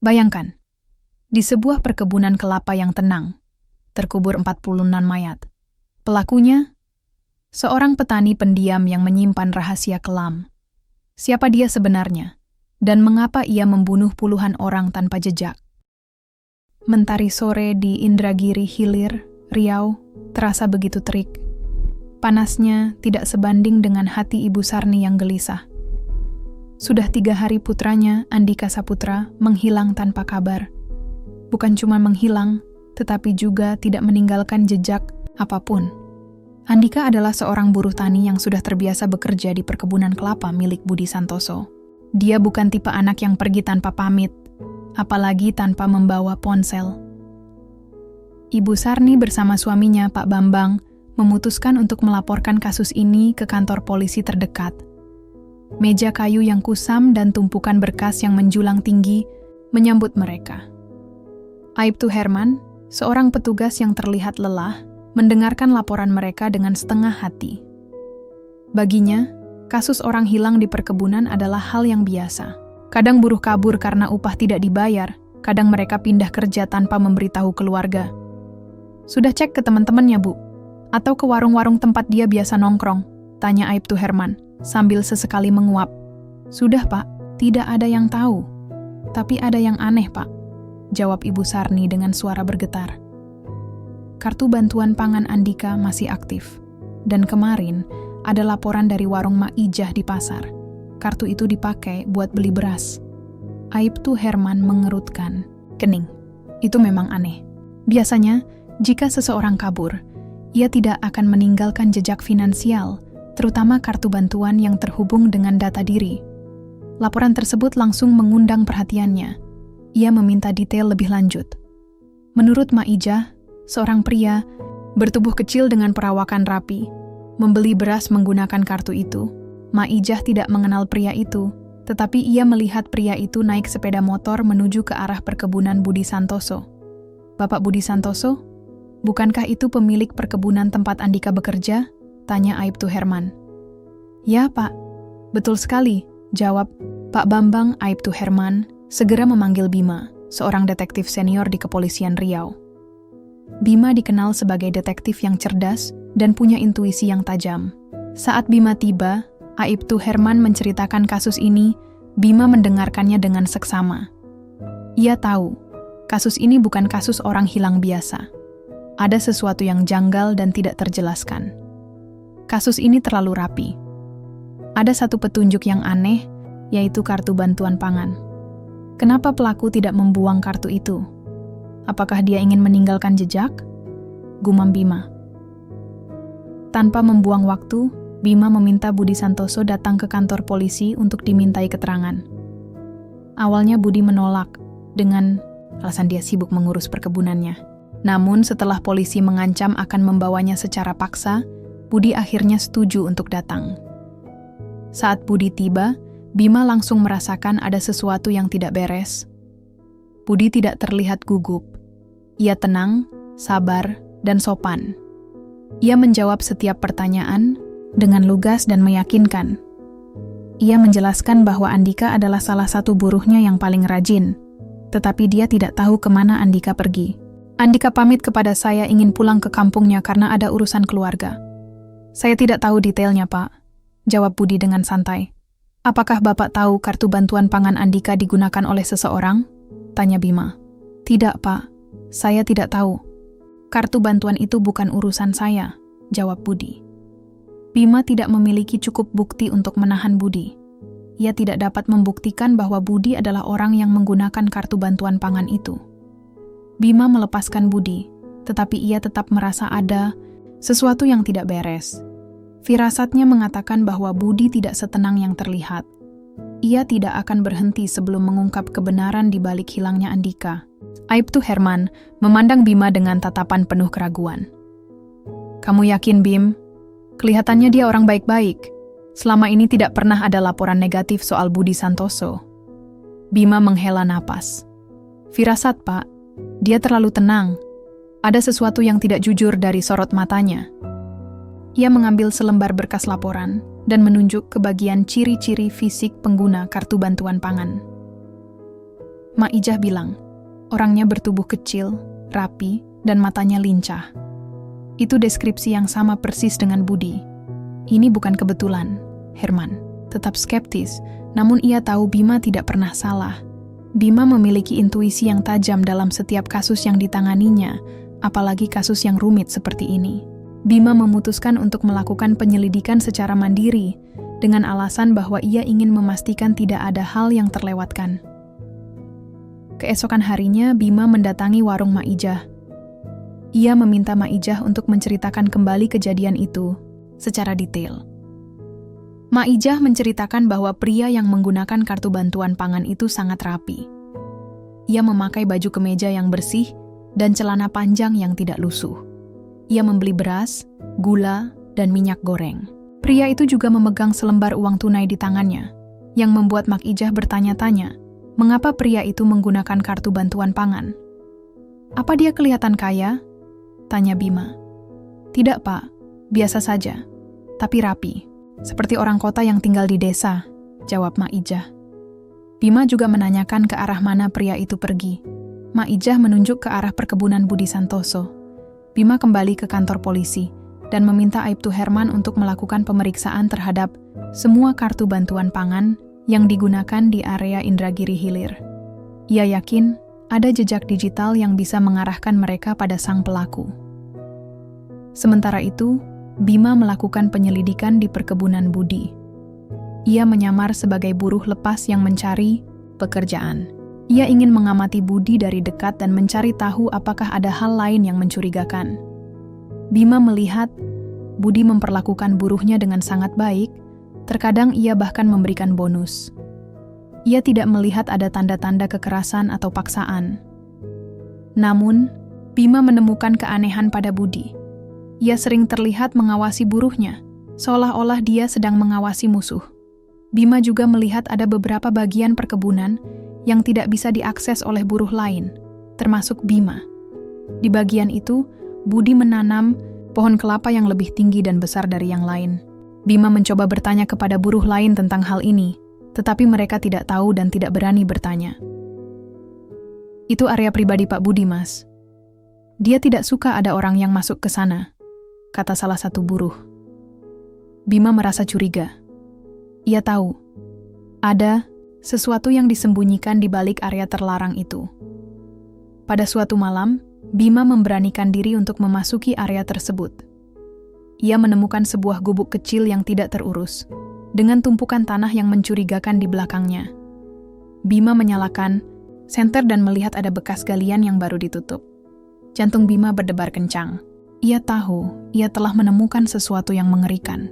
Bayangkan, di sebuah perkebunan kelapa yang tenang, terkubur 46 mayat. Pelakunya, seorang petani pendiam yang menyimpan rahasia kelam. Siapa dia sebenarnya, dan mengapa ia membunuh puluhan orang tanpa jejak? Mentari sore di Indragiri Hilir, Riau, terasa begitu terik. Panasnya tidak sebanding dengan hati Ibu Sarni yang gelisah. Sudah 3 hari putranya, Andika Saputra, menghilang tanpa kabar. Bukan cuma menghilang, tetapi juga tidak meninggalkan jejak apapun. Andika adalah seorang buruh tani yang sudah terbiasa bekerja di perkebunan kelapa milik Budi Santoso. Dia bukan tipe anak yang pergi tanpa pamit, apalagi tanpa membawa ponsel. Ibu Sarni bersama suaminya, Pak Bambang, memutuskan untuk melaporkan kasus ini ke kantor polisi terdekat. Meja kayu yang kusam dan tumpukan berkas yang menjulang tinggi menyambut mereka. Aibtu Herman, seorang petugas yang terlihat lelah, mendengarkan laporan mereka dengan setengah hati. Baginya, kasus orang hilang di perkebunan adalah hal yang biasa. Kadang buruh kabur karena upah tidak dibayar, kadang mereka pindah kerja tanpa memberitahu keluarga. Sudah cek ke teman-temannya, Bu? Atau ke warung-warung tempat dia biasa nongkrong? Tanya Aibtu Herman, sambil sesekali menguap. Sudah, Pak, tidak ada yang tahu. Tapi ada yang aneh, Pak, jawab Ibu Sarni dengan suara bergetar. Kartu bantuan pangan Andika masih aktif. Dan kemarin, ada laporan dari warung Mak Ijah di pasar. Kartu itu dipakai buat beli beras. Aibtu Herman mengerutkan kening. Itu memang aneh. Biasanya, jika seseorang kabur, ia tidak akan meninggalkan jejak finansial, terutama kartu bantuan yang terhubung dengan data diri. Laporan tersebut langsung mengundang perhatiannya. Ia meminta detail lebih lanjut. Menurut Mak Ijah, seorang pria bertubuh kecil dengan perawakan rapi, membeli beras menggunakan kartu itu. Mak Ijah tidak mengenal pria itu, tetapi ia melihat pria itu naik sepeda motor menuju ke arah perkebunan Budi Santoso. Bapak Budi Santoso, bukankah itu pemilik perkebunan tempat Andika bekerja? Tanya Aibtu Herman. Ya, Pak. Betul sekali, jawab Pak Bambang. Aibtu Herman segera memanggil Bima, seorang detektif senior di Kepolisian Riau. Bima dikenal sebagai detektif yang cerdas dan punya intuisi yang tajam. Saat Bima tiba, Aibtu Herman menceritakan kasus ini. Bima mendengarkannya dengan seksama. Ia tahu, kasus ini bukan kasus orang hilang biasa. Ada sesuatu yang janggal dan tidak terjelaskan. Kasus ini terlalu rapi. Ada satu petunjuk yang aneh, yaitu kartu bantuan pangan. Kenapa pelaku tidak membuang kartu itu? Apakah dia ingin meninggalkan jejak? Gumam Bima. Tanpa membuang waktu, Bima meminta Budi Santoso datang ke kantor polisi untuk dimintai keterangan. Awalnya Budi menolak dengan alasan dia sibuk mengurus perkebunannya. Namun setelah polisi mengancam akan membawanya secara paksa, Budi akhirnya setuju untuk datang. Saat Budi tiba, Bima langsung merasakan ada sesuatu yang tidak beres. Budi tidak terlihat gugup. Ia tenang, sabar, dan sopan. Ia menjawab setiap pertanyaan dengan lugas dan meyakinkan. Ia menjelaskan bahwa Andika adalah salah satu buruhnya yang paling rajin, tetapi dia tidak tahu kemana Andika pergi. Andika pamit kepada saya ingin pulang ke kampungnya karena ada urusan keluarga. Saya tidak tahu detailnya, Pak, jawab Budi dengan santai. Apakah Bapak tahu kartu bantuan pangan Andika digunakan oleh seseorang? Tanya Bima. Tidak, Pak. Saya tidak tahu. Kartu bantuan itu bukan urusan saya, jawab Budi. Bima tidak memiliki cukup bukti untuk menahan Budi. Ia tidak dapat membuktikan bahwa Budi adalah orang yang menggunakan kartu bantuan pangan itu. Bima melepaskan Budi, tetapi ia tetap merasa ada sesuatu yang tidak beres. Firasatnya mengatakan bahwa Budi tidak setenang yang terlihat. Ia tidak akan berhenti sebelum mengungkap kebenaran di balik hilangnya Andika. Aibtu Herman memandang Bima dengan tatapan penuh keraguan. Kamu yakin, Bim? Kelihatannya dia orang baik-baik. Selama ini tidak pernah ada laporan negatif soal Budi Santoso. Bima menghela napas. Firasat, Pak. Dia terlalu tenang. Ada sesuatu yang tidak jujur dari sorot matanya. Ia mengambil selembar berkas laporan dan menunjuk ke bagian ciri-ciri fisik pengguna kartu bantuan pangan. Mak Ijah bilang, orangnya bertubuh kecil, rapi, dan matanya lincah. Itu deskripsi yang sama persis dengan Budi. Ini bukan kebetulan, Herman. Tetap skeptis, namun ia tahu Bima tidak pernah salah. Bima memiliki intuisi yang tajam dalam setiap kasus yang ditanganinya, apalagi kasus yang rumit seperti ini. Bima memutuskan untuk melakukan penyelidikan secara mandiri, dengan alasan bahwa ia ingin memastikan tidak ada hal yang terlewatkan. Keesokan harinya, Bima mendatangi warung Mak Ijah. Ia meminta Mak Ijah untuk menceritakan kembali kejadian itu secara detail. Mak Ijah menceritakan bahwa pria yang menggunakan kartu bantuan pangan itu sangat rapi. Ia memakai baju kemeja yang bersih dan celana panjang yang tidak lusuh. Ia membeli beras, gula, dan minyak goreng. Pria itu juga memegang selembar uang tunai di tangannya, yang membuat Mak Ijah bertanya-tanya, mengapa pria itu menggunakan kartu bantuan pangan? Apa dia kelihatan kaya? Tanya Bima. Tidak, Pak. Biasa saja. Tapi rapi. Seperti orang kota yang tinggal di desa, jawab Mak Ijah. Bima juga menanyakan ke arah mana pria itu pergi. Mak Ijah menunjuk ke arah perkebunan Budi Santoso. Bima kembali ke kantor polisi dan meminta Aibtu Herman untuk melakukan pemeriksaan terhadap semua kartu bantuan pangan yang digunakan di area Indragiri Hilir. Ia yakin ada jejak digital yang bisa mengarahkan mereka pada sang pelaku. Sementara itu, Bima melakukan penyelidikan di perkebunan Budi. Ia menyamar sebagai buruh lepas yang mencari pekerjaan. Ia ingin mengamati Budi dari dekat dan mencari tahu apakah ada hal lain yang mencurigakan. Bima melihat Budi memperlakukan buruhnya dengan sangat baik, terkadang ia bahkan memberikan bonus. Ia tidak melihat ada tanda-tanda kekerasan atau paksaan. Namun, Bima menemukan keanehan pada Budi. Ia sering terlihat mengawasi buruhnya, seolah-olah dia sedang mengawasi musuh. Bima juga melihat ada beberapa bagian perkebunan yang tidak bisa diakses oleh buruh lain, termasuk Bima. Di bagian itu, Budi menanam pohon kelapa yang lebih tinggi dan besar dari yang lain. Bima mencoba bertanya kepada buruh lain tentang hal ini, tetapi mereka tidak tahu dan tidak berani bertanya. Itu area pribadi Pak Budi, Mas. Dia tidak suka ada orang yang masuk ke sana, kata salah satu buruh. Bima merasa curiga. Ia tahu, ada sesuatu yang disembunyikan di balik area terlarang itu. Pada suatu malam, Bima memberanikan diri untuk memasuki area tersebut. Ia menemukan sebuah gubuk kecil yang tidak terurus, dengan tumpukan tanah yang mencurigakan di belakangnya. Bima menyalakan senter dan melihat ada bekas galian yang baru ditutup. Jantung Bima berdebar kencang. Ia tahu ia telah menemukan sesuatu yang mengerikan.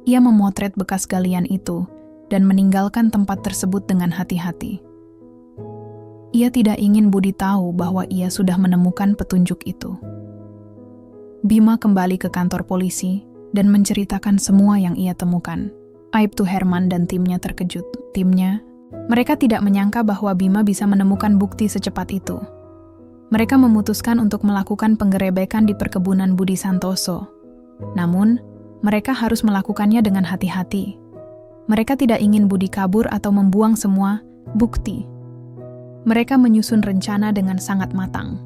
Ia memotret bekas galian itu dan meninggalkan tempat tersebut dengan hati-hati. Ia tidak ingin Budi tahu bahwa ia sudah menemukan petunjuk itu. Bima kembali ke kantor polisi dan menceritakan semua yang ia temukan. Aibtu Herman dan timnya terkejut. Mereka tidak menyangka bahwa Bima bisa menemukan bukti secepat itu. Mereka memutuskan untuk melakukan penggerebekan di perkebunan Budi Santoso. Namun, mereka harus melakukannya dengan hati-hati. Mereka tidak ingin Budi kabur atau membuang semua bukti. Mereka menyusun rencana dengan sangat matang.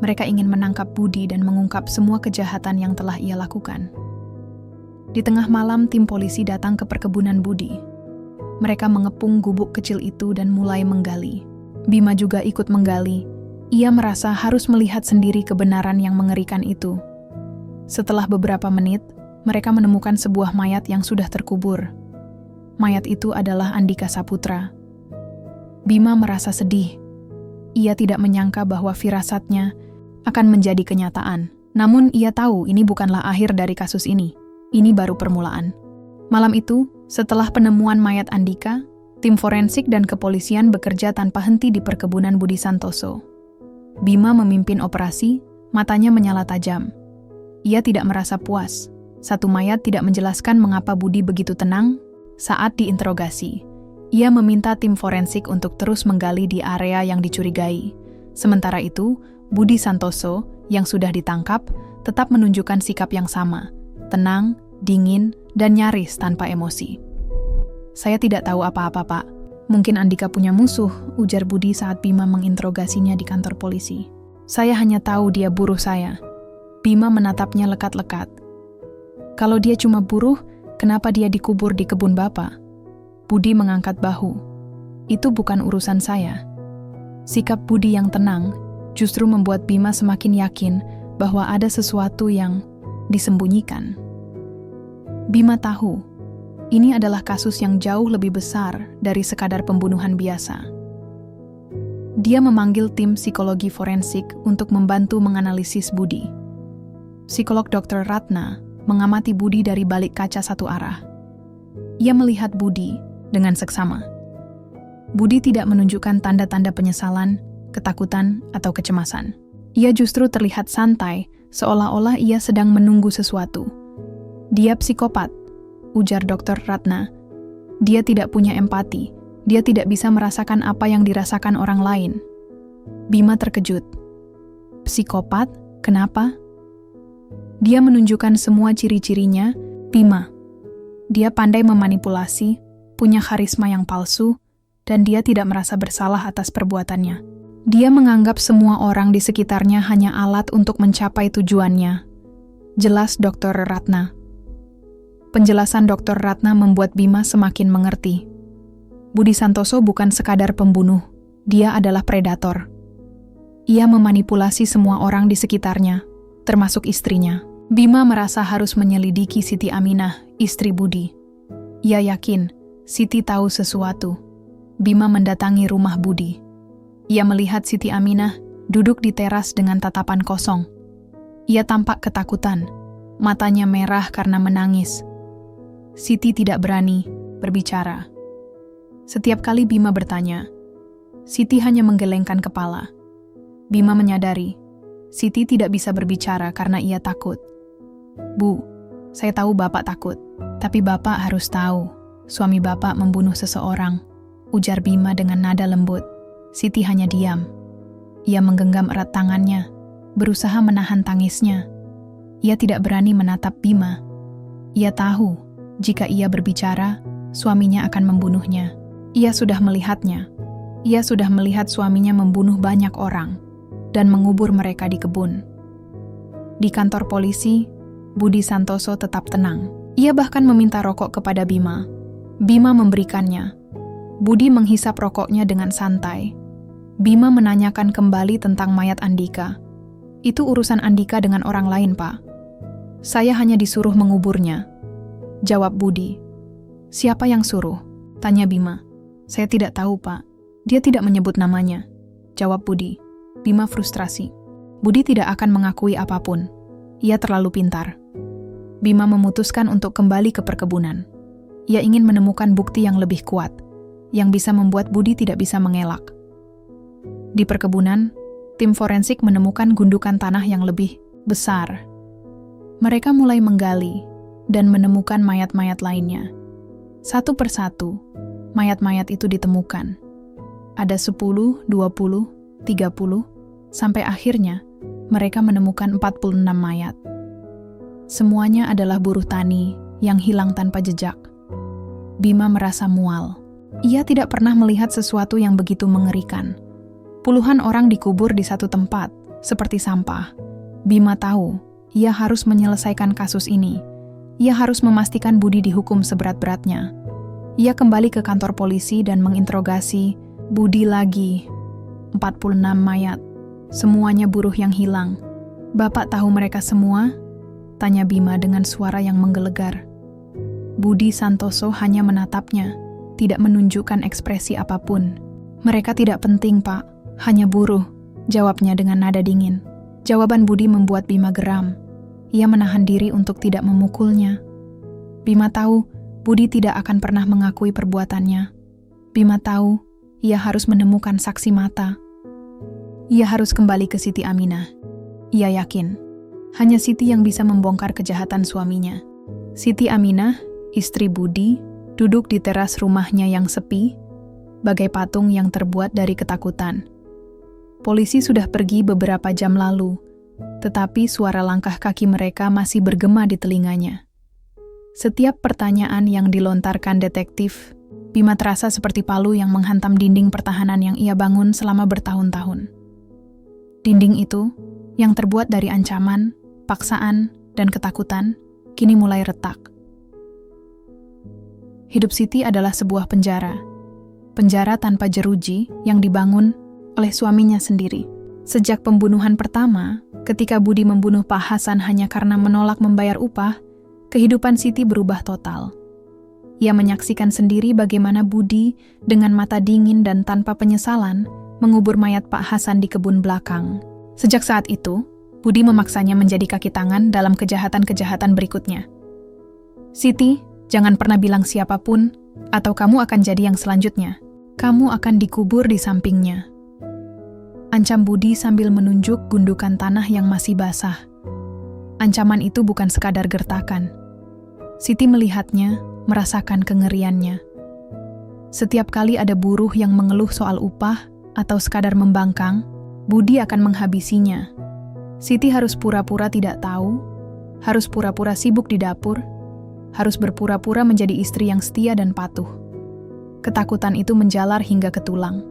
Mereka ingin menangkap Budi dan mengungkap semua kejahatan yang telah ia lakukan. Di tengah malam, tim polisi datang ke perkebunan Budi. Mereka mengepung gubuk kecil itu dan mulai menggali. Bima juga ikut menggali. Ia merasa harus melihat sendiri kebenaran yang mengerikan itu. Setelah beberapa menit, mereka menemukan sebuah mayat yang sudah terkubur. Mayat itu adalah Andika Saputra. Bima merasa sedih. Ia tidak menyangka bahwa firasatnya akan menjadi kenyataan. Namun ia tahu ini bukanlah akhir dari kasus ini. Ini baru permulaan. Malam itu, setelah penemuan mayat Andika, tim forensik dan kepolisian bekerja tanpa henti di perkebunan Budi Santoso. Bima memimpin operasi, matanya menyala tajam. Ia tidak merasa puas. Satu mayat tidak menjelaskan mengapa Budi begitu tenang saat diinterogasi. Ia meminta tim forensik untuk terus menggali di area yang dicurigai. Sementara itu, Budi Santoso yang sudah ditangkap tetap menunjukkan sikap yang sama, tenang, dingin, dan nyaris tanpa emosi. Saya tidak tahu apa-apa, Pak. Mungkin Andika punya musuh, ujar Budi saat Bima menginterogasinya di kantor polisi. Saya hanya tahu dia buruh saya. Bima menatapnya lekat-lekat. Kalau dia cuma buruh, kenapa dia dikubur di kebun Bapak? Budi mengangkat bahu. Itu bukan urusan saya. Sikap Budi yang tenang justru membuat Bima semakin yakin bahwa ada sesuatu yang disembunyikan. Bima tahu, ini adalah kasus yang jauh lebih besar dari sekadar pembunuhan biasa. Dia memanggil tim psikologi forensik untuk membantu menganalisis Budi. Psikolog Dr. Ratna mengamati Budi dari balik kaca satu arah. Ia melihat Budi dengan seksama. Budi tidak menunjukkan tanda-tanda penyesalan, ketakutan, atau kecemasan. Ia justru terlihat santai, seolah-olah ia sedang menunggu sesuatu. Dia psikopat, ujar Dr. Ratna. Dia tidak punya empati. Dia tidak bisa merasakan apa yang dirasakan orang lain. Bima terkejut. Psikopat? Kenapa? Dia menunjukkan semua ciri-cirinya, Bima. Dia pandai memanipulasi, punya karisma yang palsu, dan dia tidak merasa bersalah atas perbuatannya. Dia menganggap semua orang di sekitarnya hanya alat untuk mencapai tujuannya. Jelas Dr. Ratna. Penjelasan Dr. Ratna membuat Bima semakin mengerti. Budi Santoso bukan sekadar pembunuh, dia adalah predator. Ia memanipulasi semua orang di sekitarnya, termasuk istrinya. Bima merasa harus menyelidiki Siti Aminah, istri Budi. Ia yakin Siti tahu sesuatu. Bima mendatangi rumah Budi. Ia melihat Siti Aminah duduk di teras dengan tatapan kosong. Ia tampak ketakutan, matanya merah karena menangis. Siti tidak berani berbicara. Setiap kali Bima bertanya, Siti hanya menggelengkan kepala. Bima menyadari, Siti tidak bisa berbicara karena ia takut. Bu, saya tahu Bapak takut, tapi Bapak harus tahu, suami Bapak membunuh seseorang, ujar Bima dengan nada lembut. Siti hanya diam. Ia menggenggam erat tangannya, berusaha menahan tangisnya. Ia tidak berani menatap Bima. Ia tahu, jika ia berbicara, suaminya akan membunuhnya. Ia sudah melihatnya. Ia sudah melihat suaminya membunuh banyak orang dan mengubur mereka di kebun. Di kantor polisi, Budi Santoso tetap tenang. Ia bahkan meminta rokok kepada Bima. Bima memberikannya. Budi menghisap rokoknya dengan santai. Bima menanyakan kembali tentang mayat Andika. Itu urusan Andika dengan orang lain, Pak. Saya hanya disuruh menguburnya. Jawab Budi. Siapa yang suruh? Tanya Bima. Saya tidak tahu, Pak. Dia tidak menyebut namanya. Jawab Budi. Bima frustrasi. Budi tidak akan mengakui apapun. Ia terlalu pintar. Bima memutuskan untuk kembali ke perkebunan. Ia ingin menemukan bukti yang lebih kuat, yang bisa membuat Budi tidak bisa mengelak. Di perkebunan, tim forensik menemukan gundukan tanah yang lebih besar. Mereka mulai menggali dan menemukan mayat-mayat lainnya. Satu persatu, mayat-mayat itu ditemukan. Ada 10, 20, 30, sampai akhirnya mereka menemukan 46 mayat. Semuanya adalah buruh tani yang hilang tanpa jejak. Bima merasa mual. Ia tidak pernah melihat sesuatu yang begitu mengerikan. Puluhan orang dikubur di satu tempat, seperti sampah. Bima tahu, ia harus menyelesaikan kasus ini. Ia harus memastikan Budi dihukum seberat-beratnya. Ia kembali ke kantor polisi dan menginterogasi Budi lagi. 46 mayat. Semuanya buruh yang hilang. Bapak tahu mereka semua? Tanya Bima dengan suara yang menggelegar. Budi Santoso hanya menatapnya, tidak menunjukkan ekspresi apapun. Mereka tidak penting, Pak. Hanya buruh, jawabnya dengan nada dingin. Jawaban Budi membuat Bima geram. Ia menahan diri untuk tidak memukulnya. Bima tahu Budi tidak akan pernah mengakui perbuatannya. Bima tahu ia harus menemukan saksi mata. Ia harus kembali ke Siti Aminah. Ia yakin, hanya Siti yang bisa membongkar kejahatan suaminya. Siti Aminah, istri Budi, duduk di teras rumahnya yang sepi, bagai patung yang terbuat dari ketakutan. Polisi sudah pergi beberapa jam lalu, tetapi suara langkah kaki mereka masih bergema di telinganya. Setiap pertanyaan yang dilontarkan detektif, Bima terasa seperti palu yang menghantam dinding pertahanan yang ia bangun selama bertahun-tahun. Dinding itu, yang terbuat dari ancaman, paksaan, dan ketakutan, kini mulai retak. Hidup Siti adalah sebuah penjara. Penjara tanpa jeruji yang dibangun oleh suaminya sendiri. Sejak pembunuhan pertama, ketika Budi membunuh Pak Hasan hanya karena menolak membayar upah, kehidupan Siti berubah total. Ia menyaksikan sendiri bagaimana Budi dengan mata dingin dan tanpa penyesalan mengubur mayat Pak Hasan di kebun belakang. Sejak saat itu, Budi memaksanya menjadi kaki tangan dalam kejahatan-kejahatan berikutnya. Siti, jangan pernah bilang siapapun, atau kamu akan jadi yang selanjutnya. Kamu akan dikubur di sampingnya. Ancam Budi sambil menunjuk gundukan tanah yang masih basah. Ancaman itu bukan sekadar gertakan. Siti melihatnya, merasakan kengeriannya. Setiap kali ada buruh yang mengeluh soal upah atau sekadar membangkang, Budi akan menghabisinya. Siti harus pura-pura tidak tahu, harus pura-pura sibuk di dapur, harus berpura-pura menjadi istri yang setia dan patuh. Ketakutan itu menjalar hingga ke tulang.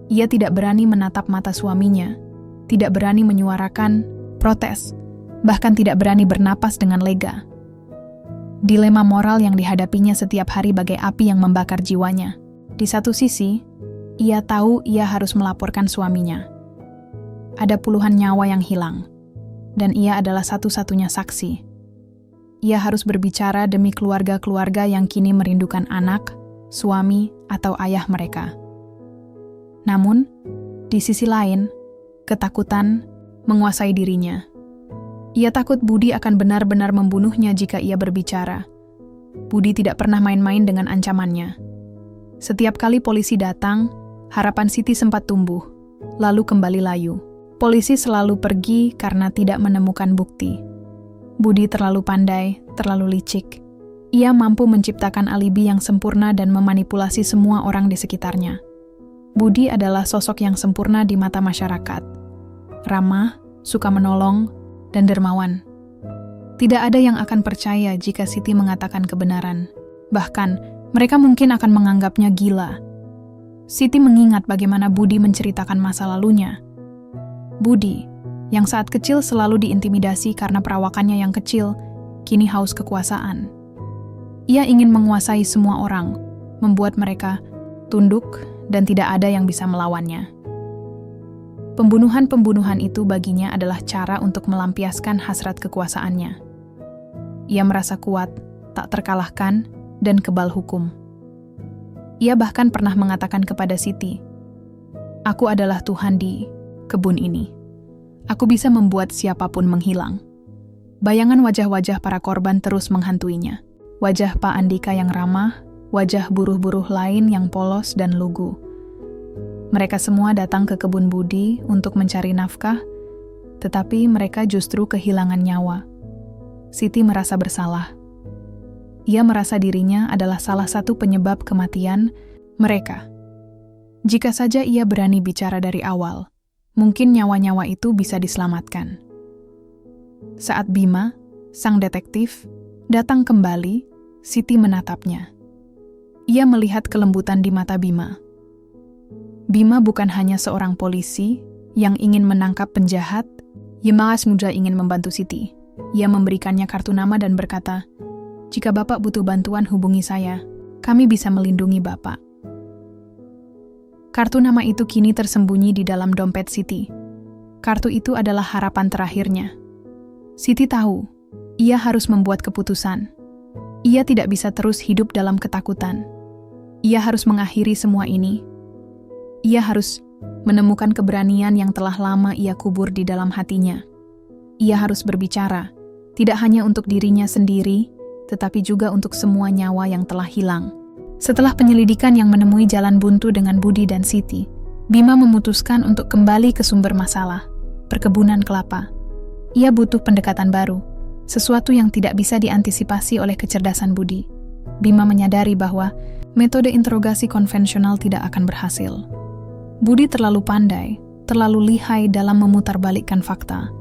Ia tidak berani menatap mata suaminya, tidak berani menyuarakan protes, bahkan tidak berani bernapas dengan lega. Dilema moral yang dihadapinya setiap hari bagai api yang membakar jiwanya. Di satu sisi, ia tahu ia harus melaporkan suaminya. Ada puluhan nyawa yang hilang, dan ia adalah satu-satunya saksi. Ia harus berbicara demi keluarga-keluarga yang kini merindukan anak, suami, atau ayah mereka. Namun, di sisi lain, ketakutan menguasai dirinya. Ia takut Budi akan benar-benar membunuhnya jika ia berbicara. Budi tidak pernah main-main dengan ancamannya. Setiap kali polisi datang, harapan Siti sempat tumbuh, lalu kembali layu. Polisi selalu pergi karena tidak menemukan bukti. Budi terlalu pandai, terlalu licik. Ia mampu menciptakan alibi yang sempurna dan memanipulasi semua orang di sekitarnya. Budi adalah sosok yang sempurna di mata masyarakat. Ramah, suka menolong, dan dermawan. Tidak ada yang akan percaya jika Siti mengatakan kebenaran. Bahkan, mereka mungkin akan menganggapnya gila. Siti mengingat bagaimana Budi menceritakan masa lalunya. Budi, yang saat kecil selalu diintimidasi karena perawakannya yang kecil, kini haus kekuasaan. Ia ingin menguasai semua orang, membuat mereka tunduk dan tidak ada yang bisa melawannya. Pembunuhan-pembunuhan itu baginya adalah cara untuk melampiaskan hasrat kekuasaannya. Ia merasa kuat, tak terkalahkan, dan kebal hukum. Ia bahkan pernah mengatakan kepada Siti, "Aku adalah Tuhan di kebun ini. Aku bisa membuat siapapun menghilang." Bayangan wajah-wajah para korban terus menghantuinya. Wajah Pak Andika yang ramah, wajah buruh-buruh lain yang polos dan lugu. Mereka semua datang ke kebun Budi untuk mencari nafkah, tetapi mereka justru kehilangan nyawa. Siti merasa bersalah. Ia merasa dirinya adalah salah satu penyebab kematian mereka. Jika saja ia berani bicara dari awal, mungkin nyawa-nyawa itu bisa diselamatkan. Saat Bima, sang detektif, datang kembali, Siti menatapnya. Ia melihat kelembutan di mata Bima. Bima bukan hanya seorang polisi yang ingin menangkap penjahat, Yemas muda ingin membantu Siti. Ia memberikannya kartu nama dan berkata, "Jika Bapak butuh bantuan hubungi saya, kami bisa melindungi Bapak." Kartu nama itu kini tersembunyi di dalam dompet Siti. Kartu itu adalah harapan terakhirnya. Siti tahu, ia harus membuat keputusan. Ia tidak bisa terus hidup dalam ketakutan. Ia harus mengakhiri semua ini. Ia harus menemukan keberanian yang telah lama ia kubur di dalam hatinya. Ia harus berbicara, tidak hanya untuk dirinya sendiri, tetapi juga untuk semua nyawa yang telah hilang. Setelah penyelidikan yang menemui jalan buntu dengan Budi dan Siti, Bima memutuskan untuk kembali ke sumber masalah, perkebunan kelapa. Ia butuh pendekatan baru, sesuatu yang tidak bisa diantisipasi oleh kecerdasan Budi. Bima menyadari bahwa metode interogasi konvensional tidak akan berhasil. Budi terlalu pandai, terlalu lihai dalam memutarbalikkan fakta.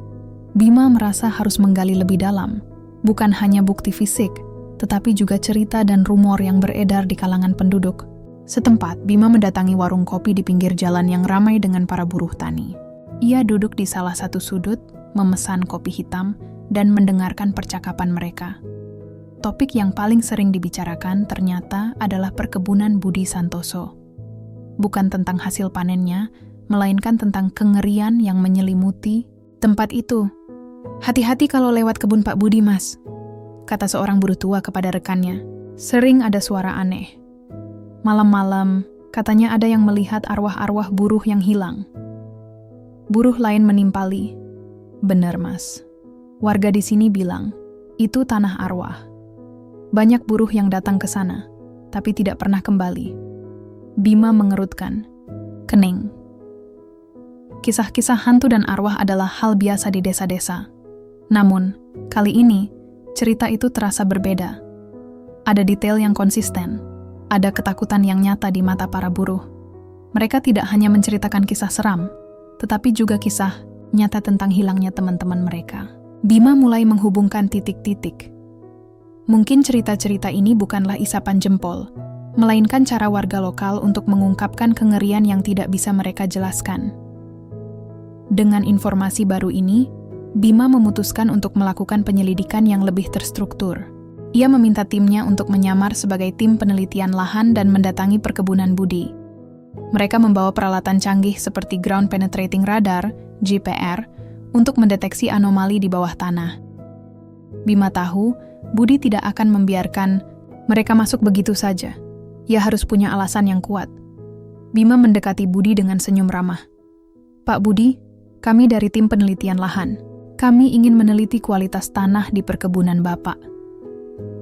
Bima merasa harus menggali lebih dalam, bukan hanya bukti fisik, tetapi juga cerita dan rumor yang beredar di kalangan penduduk setempat. Bima mendatangi warung kopi di pinggir jalan yang ramai dengan para buruh tani. Ia duduk di salah satu sudut, memesan kopi hitam, dan mendengarkan percakapan mereka. Topik yang paling sering dibicarakan ternyata adalah perkebunan Budi Santoso. Bukan tentang hasil panennya, melainkan tentang kengerian yang menyelimuti tempat itu. "Hati-hati kalau lewat kebun Pak Budi, Mas," kata seorang buruh tua kepada rekannya. Sering ada suara aneh. Malam-malam, katanya ada yang melihat arwah-arwah buruh yang hilang. Buruh lain menimpali, "Benar, Mas. Warga di sini bilang, itu tanah arwah. Banyak buruh yang datang ke sana, tapi tidak pernah kembali." Bima mengerutkan kening. Kisah-kisah hantu dan arwah adalah hal biasa di desa-desa. Namun, kali ini, cerita itu terasa berbeda. Ada detail yang konsisten, ada ketakutan yang nyata di mata para buruh. Mereka tidak hanya menceritakan kisah seram, tetapi juga kisah nyata tentang hilangnya teman-teman mereka. Bima mulai menghubungkan titik-titik. Mungkin cerita-cerita ini bukanlah isapan jempol, melainkan cara warga lokal untuk mengungkapkan kengerian yang tidak bisa mereka jelaskan. Dengan informasi baru ini, Bima memutuskan untuk melakukan penyelidikan yang lebih terstruktur. Ia meminta timnya untuk menyamar sebagai tim penelitian lahan dan mendatangi perkebunan Budi. Mereka membawa peralatan canggih seperti Ground Penetrating Radar, GPR, untuk mendeteksi anomali di bawah tanah. Bima tahu, Budi tidak akan membiarkan mereka masuk begitu saja. Ia harus punya alasan yang kuat. Bima mendekati Budi dengan senyum ramah. "Pak Budi, kami dari tim penelitian lahan. Kami ingin meneliti kualitas tanah di perkebunan Bapak.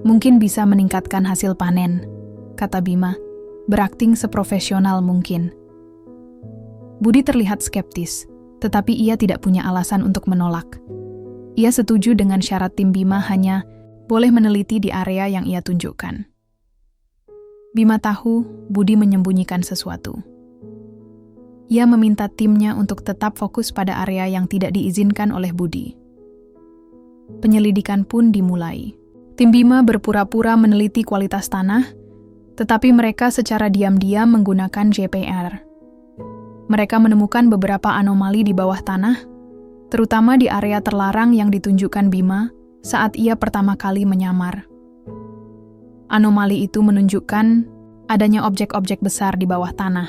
Mungkin bisa meningkatkan hasil panen," kata Bima, berakting seprofesional mungkin. Budi terlihat skeptis, tetapi ia tidak punya alasan untuk menolak. Ia setuju dengan syarat tim Bima hanya boleh meneliti di area yang ia tunjukkan. Bima tahu Budi menyembunyikan sesuatu. Ia meminta timnya untuk tetap fokus pada area yang tidak diizinkan oleh Budi. Penyelidikan pun dimulai. Tim Bima berpura-pura meneliti kualitas tanah, tetapi mereka secara diam-diam menggunakan GPR. Mereka menemukan beberapa anomali di bawah tanah, terutama di area terlarang yang ditunjukkan Bima saat ia pertama kali menyamar. Anomali itu menunjukkan adanya objek-objek besar di bawah tanah,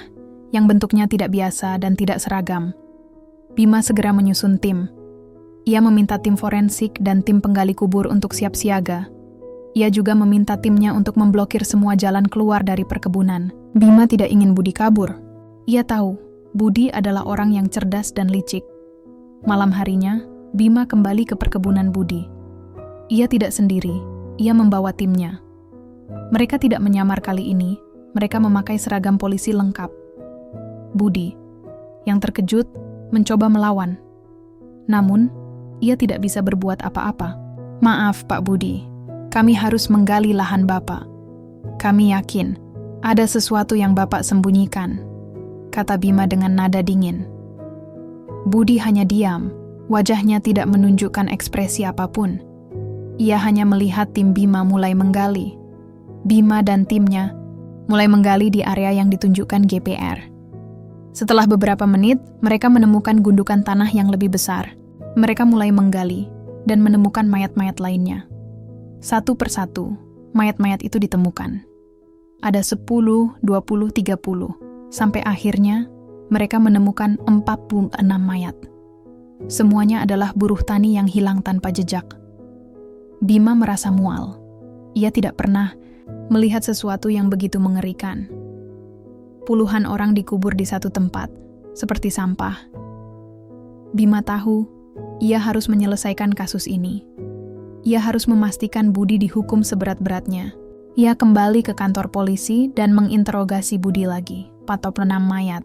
yang bentuknya tidak biasa dan tidak seragam. Bima segera menyusun tim. Ia meminta tim forensik dan tim penggali kubur untuk siap siaga. Ia juga meminta timnya untuk memblokir semua jalan keluar dari perkebunan. Bima tidak ingin Budi kabur. Ia tahu Budi adalah orang yang cerdas dan licik. Malam harinya, Bima kembali ke perkebunan Budi. Ia tidak sendiri, ia membawa timnya. Mereka tidak menyamar kali ini, mereka memakai seragam polisi lengkap. Budi, yang terkejut, mencoba melawan. Namun, ia tidak bisa berbuat apa-apa. "Maaf, Pak Budi, kami harus menggali lahan Bapak. Kami yakin ada sesuatu yang Bapak sembunyikan," kata Bima dengan nada dingin. Budi hanya diam, wajahnya tidak menunjukkan ekspresi apapun. Ia hanya melihat tim Bima mulai menggali. Bima dan timnya mulai menggali di area yang ditunjukkan GPR. Setelah beberapa menit, mereka menemukan gundukan tanah yang lebih besar. Mereka mulai menggali dan menemukan mayat-mayat lainnya. Satu persatu, mayat-mayat itu ditemukan. Ada 10, 20, 30. Sampai akhirnya, mereka menemukan 46 mayat. Semuanya adalah buruh tani yang hilang tanpa jejak. Bima merasa mual. Ia tidak pernah melihat sesuatu yang begitu mengerikan. Puluhan orang dikubur di satu tempat, seperti sampah. Bima tahu, ia harus menyelesaikan kasus ini. Ia harus memastikan Budi dihukum seberat-beratnya. Ia kembali ke kantor polisi dan menginterogasi Budi lagi, 46 mayat.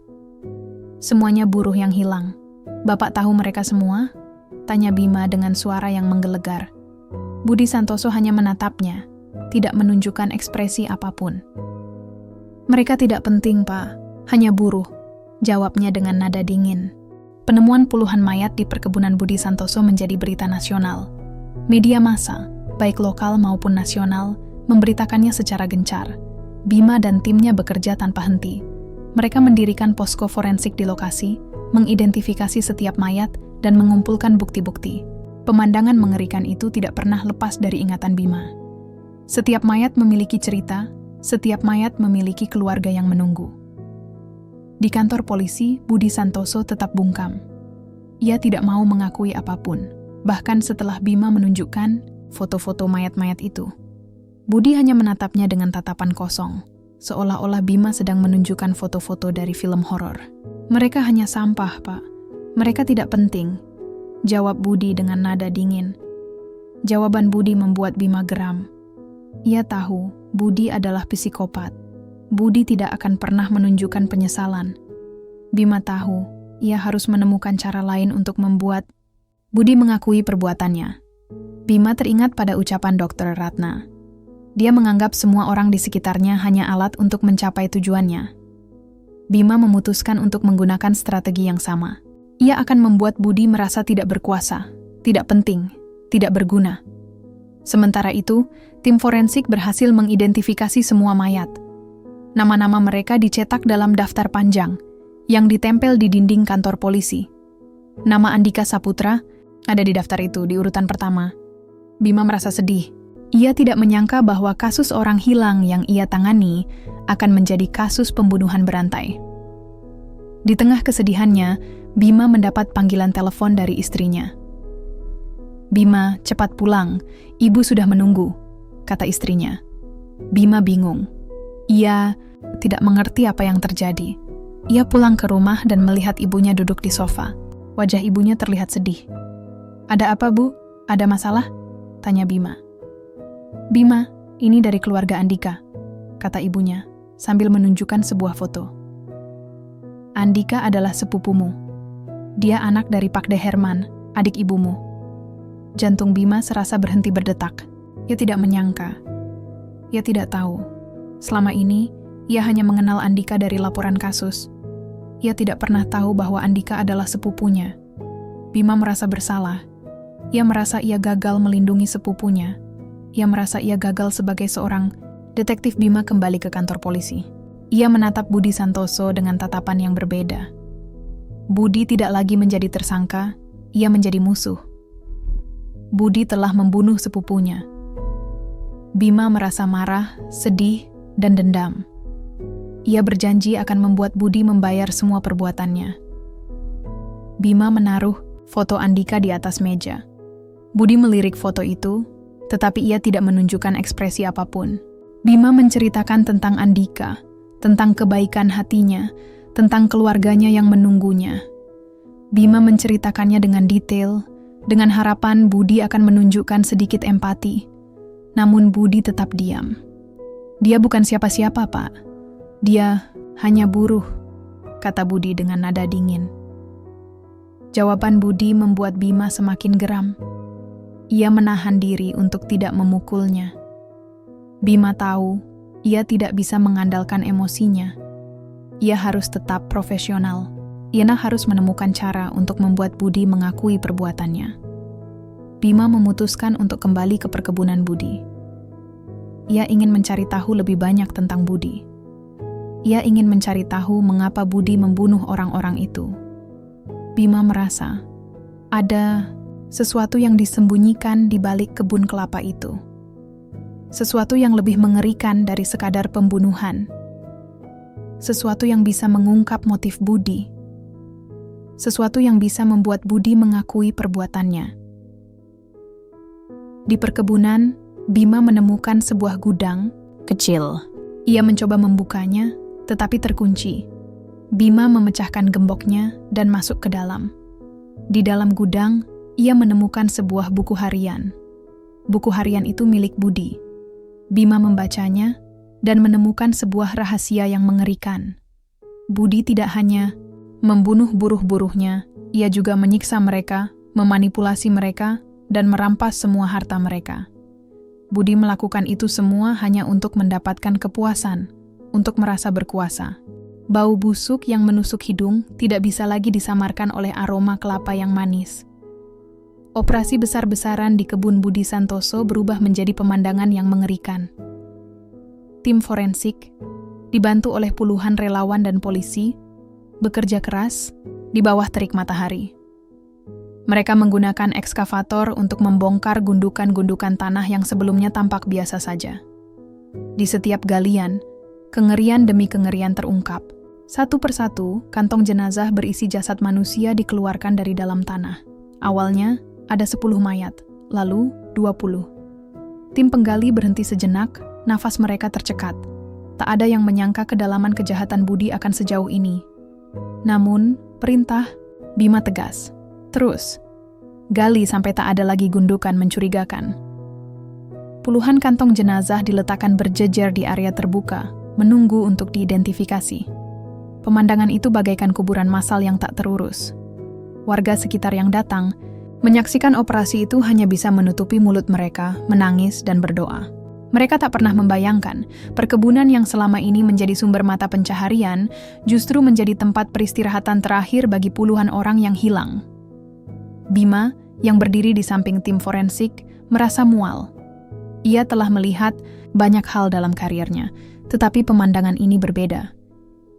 Semuanya buruh yang hilang. "Bapak tahu mereka semua?" tanya Bima dengan suara yang menggelegar. Budi Santoso hanya menatapnya, tidak menunjukkan ekspresi apapun. "Mereka tidak penting, Pak. Hanya buruh," jawabnya dengan nada dingin. Penemuan puluhan mayat di perkebunan Budi Santoso menjadi berita nasional. Media massa, baik lokal maupun nasional, memberitakannya secara gencar. Bima dan timnya bekerja tanpa henti. Mereka mendirikan posko forensik di lokasi, mengidentifikasi setiap mayat, dan mengumpulkan bukti-bukti. Pemandangan mengerikan itu tidak pernah lepas dari ingatan Bima. Setiap mayat memiliki cerita, setiap mayat memiliki keluarga yang menunggu. Di kantor polisi, Budi Santoso tetap bungkam. Ia tidak mau mengakui apapun, bahkan setelah Bima menunjukkan foto-foto mayat-mayat itu. Budi hanya menatapnya dengan tatapan kosong, seolah-olah Bima sedang menunjukkan foto-foto dari film horor. Mereka hanya sampah, Pak. Mereka tidak penting, jawab Budi dengan nada dingin. Jawaban Budi membuat Bima geram. Ia tahu Budi adalah psikopat. Budi tidak akan pernah menunjukkan penyesalan. Bima tahu ia harus menemukan cara lain untuk membuat Budi mengakui perbuatannya. Bima teringat pada ucapan Dr. Ratna. Dia menganggap semua orang di sekitarnya hanya alat untuk mencapai tujuannya. Bima memutuskan untuk menggunakan strategi yang sama. Ia akan membuat Budi merasa tidak berkuasa, tidak penting, tidak berguna. Sementara itu, tim forensik berhasil mengidentifikasi semua mayat. Nama-nama mereka dicetak dalam daftar panjang yang ditempel di dinding kantor polisi. Nama Andika Saputra ada di daftar itu di urutan pertama. Bima merasa sedih. Ia tidak menyangka bahwa kasus orang hilang yang ia tangani akan menjadi kasus pembunuhan berantai. Di tengah kesedihannya, Bima mendapat panggilan telepon dari istrinya. "Bima, cepat pulang. Ibu sudah menunggu," kata istrinya. Bima bingung. Ia tidak mengerti apa yang terjadi. Ia pulang ke rumah dan melihat ibunya duduk di sofa. Wajah ibunya terlihat sedih. "Ada apa, Bu? Ada masalah?" tanya Bima. "Bima, ini dari keluarga Andika," kata ibunya, sambil menunjukkan sebuah foto. "Andika adalah sepupumu. Dia anak dari Pak De Herman, adik ibumu." Jantung Bima serasa berhenti berdetak. Ia tidak menyangka. Ia tidak tahu. Selama ini, ia hanya mengenal Andika dari laporan kasus. Ia tidak pernah tahu bahwa Andika adalah sepupunya. Bima merasa bersalah. Ia merasa ia gagal melindungi sepupunya. Ia merasa ia gagal sebagai seorang detektif. Bima kembali ke kantor polisi. Ia menatap Budi Santoso dengan tatapan yang berbeda. Budi tidak lagi menjadi tersangka, ia menjadi musuh. Budi telah membunuh sepupunya. Bima merasa marah, sedih, dan dendam. Ia berjanji akan membuat Budi membayar semua perbuatannya. Bima menaruh foto Andika di atas meja. Budi melirik foto itu, tetapi ia tidak menunjukkan ekspresi apapun. Bima menceritakan tentang Andika, tentang kebaikan hatinya, tentang keluarganya yang menunggunya. Bima menceritakannya dengan detail, dengan harapan Budi akan menunjukkan sedikit empati. Namun Budi tetap diam. "Dia bukan siapa-siapa, Pak. Dia hanya buruh," kata Budi dengan nada dingin. Jawaban Budi membuat Bima semakin geram. Ia menahan diri untuk tidak memukulnya. Bima tahu ia tidak bisa mengandalkan emosinya. Ia harus tetap profesional. Ia harus menemukan cara untuk membuat Budi mengakui perbuatannya. Bima memutuskan untuk kembali ke perkebunan Budi. Ia ingin mencari tahu lebih banyak tentang Budi. Ia ingin mencari tahu mengapa Budi membunuh orang-orang itu. Bima merasa ada sesuatu yang disembunyikan di balik kebun kelapa itu. Sesuatu yang lebih mengerikan dari sekadar pembunuhan. Sesuatu yang bisa mengungkap motif Budi. Sesuatu yang bisa membuat Budi mengakui perbuatannya. Di perkebunan, Bima menemukan sebuah gudang kecil. Ia mencoba membukanya, tetapi terkunci. Bima memecahkan gemboknya dan masuk ke dalam. Di dalam gudang, ia menemukan sebuah buku harian. Buku harian itu milik Budi. Bima membacanya dan menemukan sebuah rahasia yang mengerikan. Budi tidak hanya membunuh buruh-buruhnya, ia juga menyiksa mereka, memanipulasi mereka, dan merampas semua harta mereka. Budi melakukan itu semua hanya untuk mendapatkan kepuasan, untuk merasa berkuasa. Bau busuk yang menusuk hidung tidak bisa lagi disamarkan oleh aroma kelapa yang manis. Operasi besar-besaran di kebun Budi Santoso berubah menjadi pemandangan yang mengerikan. Tim forensik, dibantu oleh puluhan relawan dan polisi, bekerja keras di bawah terik matahari. Mereka menggunakan ekskavator untuk membongkar gundukan-gundukan tanah yang sebelumnya tampak biasa saja. Di setiap galian, kengerian demi kengerian terungkap. Satu persatu, kantong jenazah berisi jasad manusia dikeluarkan dari dalam tanah. Awalnya, ada 10 mayat, lalu 20. Tim penggali berhenti sejenak, nafas mereka tercekat. Tak ada yang menyangka kedalaman kejahatan Budi akan sejauh ini. Namun, perintah Bima tegas. Terus, gali sampai tak ada lagi gundukan mencurigakan. Puluhan kantong jenazah diletakkan berjejer di area terbuka, menunggu untuk diidentifikasi. Pemandangan itu bagaikan kuburan massal yang tak terurus. Warga sekitar yang datang, menyaksikan operasi itu hanya bisa menutupi mulut mereka, menangis dan berdoa. Mereka tak pernah membayangkan, perkebunan yang selama ini menjadi sumber mata pencaharian, justru menjadi tempat peristirahatan terakhir bagi puluhan orang yang hilang. Bima, yang berdiri di samping tim forensik, merasa mual. Ia telah melihat banyak hal dalam karirnya, tetapi pemandangan ini berbeda.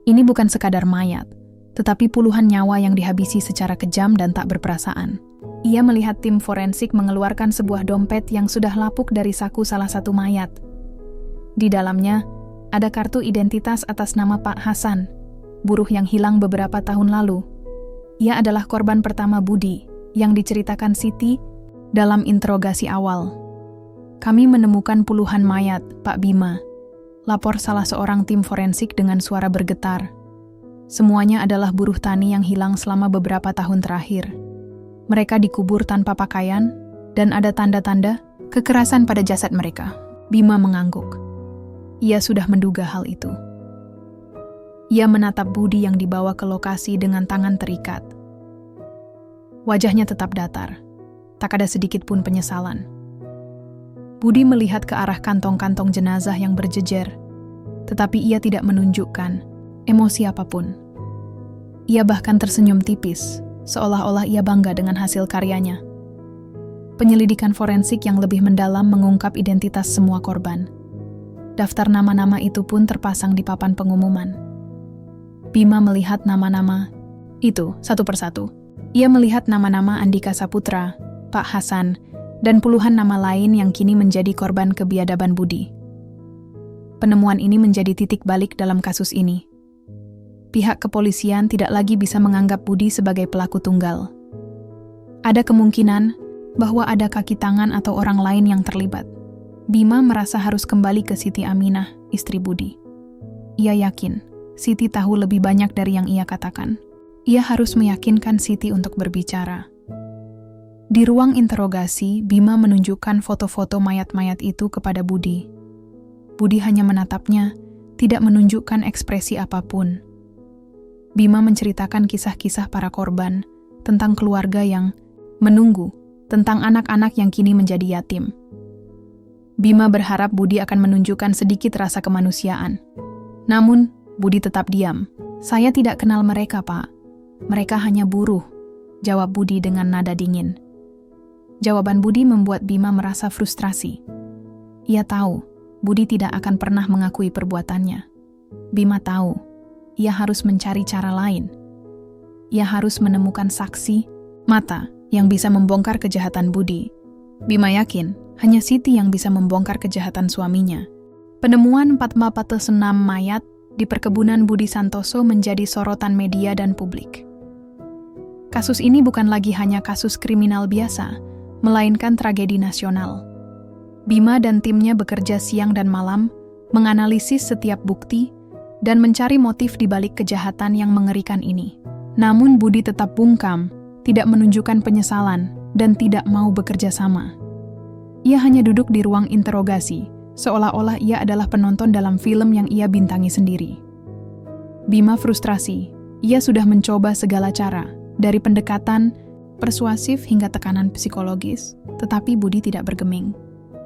Ini bukan sekadar mayat, tetapi puluhan nyawa yang dihabisi secara kejam dan tak berperasaan. Ia melihat tim forensik mengeluarkan sebuah dompet yang sudah lapuk dari saku salah satu mayat. Di dalamnya, ada kartu identitas atas nama Pak Hasan, buruh yang hilang beberapa tahun lalu. Ia adalah korban pertama Budi, yang diceritakan Siti dalam interogasi awal. Kami menemukan puluhan mayat, Pak Bima. Lapor salah seorang tim forensik dengan suara bergetar. Semuanya adalah buruh tani yang hilang selama beberapa tahun terakhir. Mereka dikubur tanpa pakaian, dan ada tanda-tanda kekerasan pada jasad mereka. Bima mengangguk. Ia sudah menduga hal itu. Ia menatap Budi yang dibawa ke lokasi dengan tangan terikat. Wajahnya tetap datar. Tak ada sedikit pun penyesalan. Budi melihat ke arah kantong-kantong jenazah yang berjejer, tetapi ia tidak menunjukkan emosi apapun. Ia bahkan tersenyum tipis, seolah-olah ia bangga dengan hasil karyanya. Penyelidikan forensik yang lebih mendalam mengungkap identitas semua korban. Daftar nama-nama itu pun terpasang di papan pengumuman. Bima melihat nama-nama itu satu persatu. Ia melihat nama-nama Andika Saputra, Pak Hasan, dan puluhan nama lain yang kini menjadi korban kebiadaban Budi. Penemuan ini menjadi titik balik dalam kasus ini. Pihak kepolisian tidak lagi bisa menganggap Budi sebagai pelaku tunggal. Ada kemungkinan bahwa ada kaki tangan atau orang lain yang terlibat. Bima merasa harus kembali ke Siti Aminah, istri Budi. Ia yakin Siti tahu lebih banyak dari yang ia katakan. Ia harus meyakinkan Siti untuk berbicara. Di ruang interogasi, Bima menunjukkan foto-foto mayat-mayat itu kepada Budi. Budi hanya menatapnya, tidak menunjukkan ekspresi apapun. Bima menceritakan kisah-kisah para korban, tentang keluarga yang menunggu, tentang anak-anak yang kini menjadi yatim. Bima berharap Budi akan menunjukkan sedikit rasa kemanusiaan. Namun, Budi tetap diam. Saya tidak kenal mereka, Pak. Mereka hanya buruh, jawab Budi dengan nada dingin. Jawaban Budi membuat Bima merasa frustrasi. Ia tahu, Budi tidak akan pernah mengakui perbuatannya. Bima tahu, ia harus mencari cara lain. Ia harus menemukan saksi, mata, yang bisa membongkar kejahatan Budi. Bima yakin, hanya Siti yang bisa membongkar kejahatan suaminya. Penemuan 46 mayat di perkebunan Budi Santoso menjadi sorotan media dan publik. Kasus ini bukan lagi hanya kasus kriminal biasa, melainkan tragedi nasional. Bima dan timnya bekerja siang dan malam, menganalisis setiap bukti, dan mencari motif di balik kejahatan yang mengerikan ini. Namun Budi tetap bungkam, tidak menunjukkan penyesalan, dan tidak mau bekerja sama. Ia hanya duduk di ruang interogasi, seolah-olah ia adalah penonton dalam film yang ia bintangi sendiri. Bima frustrasi, ia sudah mencoba segala cara, dari pendekatan, persuasif hingga tekanan psikologis, tetapi Budi tidak bergeming.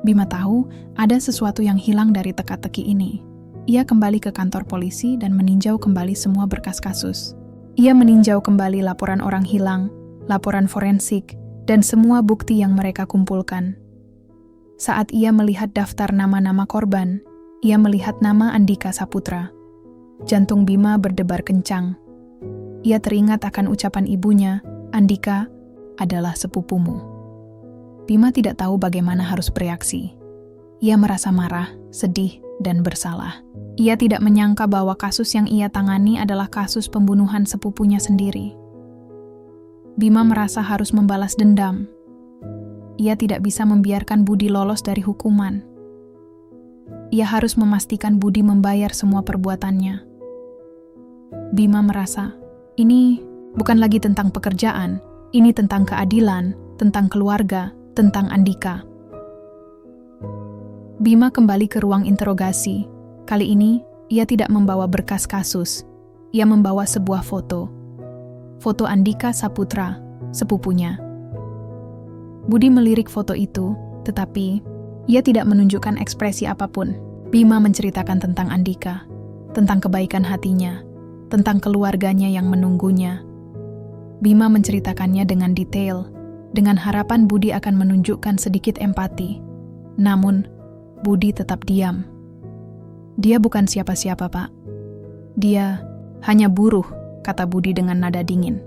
Bima tahu ada sesuatu yang hilang dari teka-teki ini. Ia kembali ke kantor polisi dan meninjau kembali semua berkas kasus. Ia meninjau kembali laporan orang hilang, laporan forensik, dan semua bukti yang mereka kumpulkan. Saat ia melihat daftar nama-nama korban, Ia melihat nama Andika Saputra. Jantung Bima berdebar kencang. Ia teringat akan ucapan ibunya, Andika adalah sepupumu. Bima tidak tahu bagaimana harus bereaksi. Ia merasa marah, sedih, dan bersalah. Ia tidak menyangka bahwa kasus yang ia tangani adalah kasus pembunuhan sepupunya sendiri. Bima merasa harus membalas dendam. Ia tidak bisa membiarkan Budi lolos dari hukuman. Ia harus memastikan Budi membayar semua perbuatannya. Bima merasa, ini bukan lagi tentang pekerjaan, ini tentang keadilan, tentang keluarga, tentang Andika. Bima kembali ke ruang interogasi. Kali ini, ia tidak membawa berkas kasus. Ia membawa sebuah foto. Foto Andika Saputra, sepupunya. Budi melirik foto itu, tetapi ia tidak menunjukkan ekspresi apapun. Bima menceritakan tentang Andika, tentang kebaikan hatinya, tentang keluarganya yang menunggunya. Bima menceritakannya dengan detail, dengan harapan Budi akan menunjukkan sedikit empati. Namun, Budi tetap diam. Dia bukan siapa-siapa, Pak. Dia hanya buruh, kata Budi dengan nada dingin.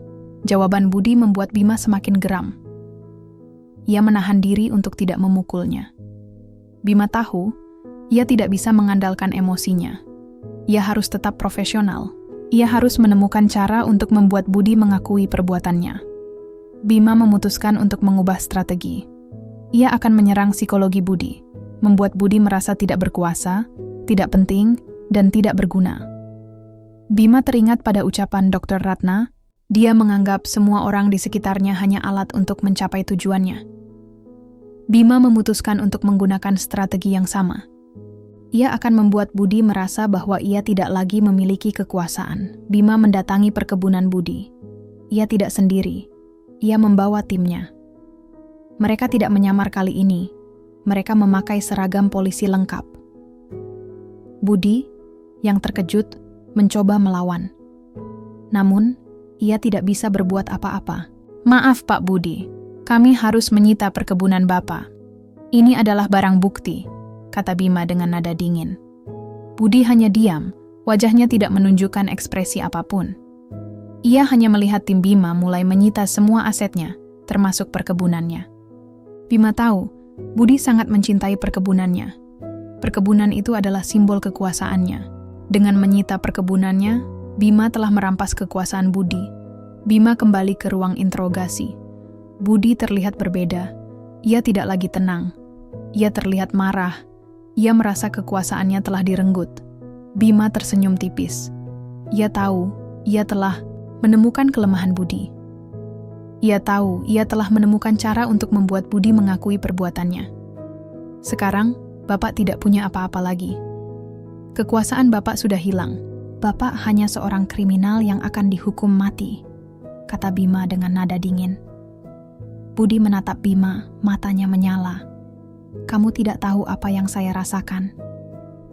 Jawaban Budi membuat Bima semakin geram. Ia menahan diri untuk tidak memukulnya. Bima tahu, ia tidak bisa mengandalkan emosinya. Ia harus tetap profesional. Ia harus menemukan cara untuk membuat Budi mengakui perbuatannya. Bima memutuskan untuk mengubah strategi. Ia akan menyerang psikologi Budi, membuat Budi merasa tidak berkuasa, tidak penting, dan tidak berguna. Bima teringat pada ucapan Dr. Ratna, dia menganggap semua orang di sekitarnya hanya alat untuk mencapai tujuannya. Bima memutuskan untuk menggunakan strategi yang sama. Ia akan membuat Budi merasa bahwa ia tidak lagi memiliki kekuasaan. Bima mendatangi perkebunan Budi. Ia tidak sendiri. Ia membawa timnya. Mereka tidak menyamar kali ini. Mereka memakai seragam polisi lengkap. Budi, yang terkejut, mencoba melawan. Namun, ia tidak bisa berbuat apa-apa. Maaf Pak Budi, kami harus menyita perkebunan Bapak. Ini adalah barang bukti, kata Bima dengan nada dingin. Budi hanya diam, wajahnya tidak menunjukkan ekspresi apapun. Ia hanya melihat tim Bima mulai menyita semua asetnya, termasuk perkebunannya. Bima tahu, Budi sangat mencintai perkebunannya. Perkebunan itu adalah simbol kekuasaannya. Dengan menyita perkebunannya, Bima telah merampas kekuasaan Budi. Bima kembali ke ruang interogasi. Budi terlihat berbeda. Ia tidak lagi tenang. Ia terlihat marah. Ia merasa kekuasaannya telah direnggut. Bima tersenyum tipis. Ia tahu, ia telah menemukan kelemahan Budi. Ia tahu, ia telah menemukan cara untuk membuat Budi mengakui perbuatannya. Sekarang, Bapak tidak punya apa-apa lagi. Kekuasaan Bapak sudah hilang. Bapak hanya seorang kriminal yang akan dihukum mati, kata Bima dengan nada dingin. Budi menatap Bima, matanya menyala. Kamu tidak tahu apa yang saya rasakan.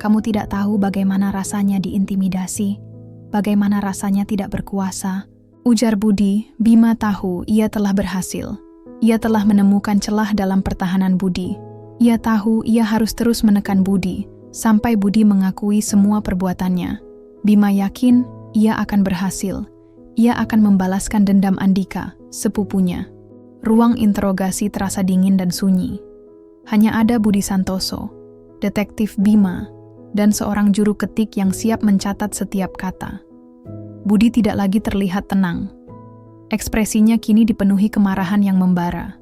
Kamu tidak tahu bagaimana rasanya diintimidasi, bagaimana rasanya tidak berkuasa. Ujar Budi. Bima tahu ia telah berhasil. Ia telah menemukan celah dalam pertahanan Budi. Ia tahu ia harus terus menekan Budi, sampai Budi mengakui semua perbuatannya. Bima yakin ia akan berhasil. Ia akan membalaskan dendam Andika, sepupunya. Ruang interogasi terasa dingin dan sunyi. Hanya ada Budi Santoso, detektif Bima, dan seorang juru ketik yang siap mencatat setiap kata. Budi tidak lagi terlihat tenang. Ekspresinya kini dipenuhi kemarahan yang membara.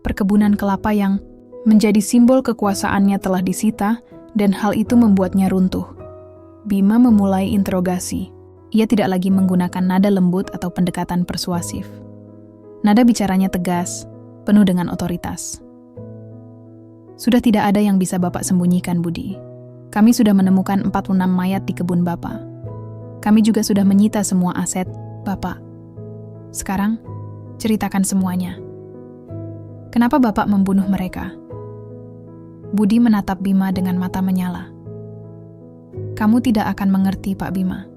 Perkebunan kelapa yang menjadi simbol kekuasaannya telah disita, dan hal itu membuatnya runtuh. Bima memulai interogasi. Ia tidak lagi menggunakan nada lembut atau pendekatan persuasif. Nada bicaranya tegas, penuh dengan otoritas. Sudah tidak ada yang bisa Bapak sembunyikan, Budi. Kami sudah menemukan 46 mayat di kebun Bapak. Kami juga sudah menyita semua aset Bapak. Sekarang, ceritakan semuanya. Kenapa Bapak membunuh mereka? Budi menatap Bima dengan mata menyala. Kamu tidak akan mengerti, Pak Bima.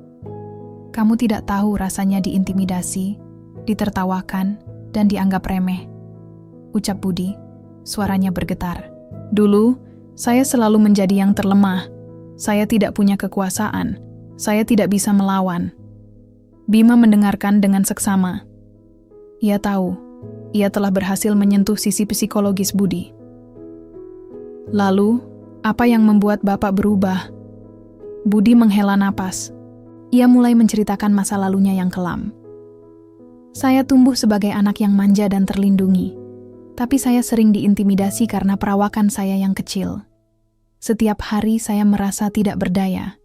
Kamu tidak tahu rasanya diintimidasi, ditertawakan, dan dianggap remeh. Ucap Budi, suaranya bergetar. Dulu, saya selalu menjadi yang terlemah. Saya tidak punya kekuasaan. Saya tidak bisa melawan. Bima mendengarkan dengan seksama. Ia tahu, ia telah berhasil menyentuh sisi psikologis Budi. Lalu, apa yang membuat Bapak berubah? Budi menghela napas. Ia mulai menceritakan masa lalunya yang kelam. Saya tumbuh sebagai anak yang manja dan terlindungi, tapi saya sering diintimidasi karena perawakan saya yang kecil. Setiap hari saya merasa tidak berdaya.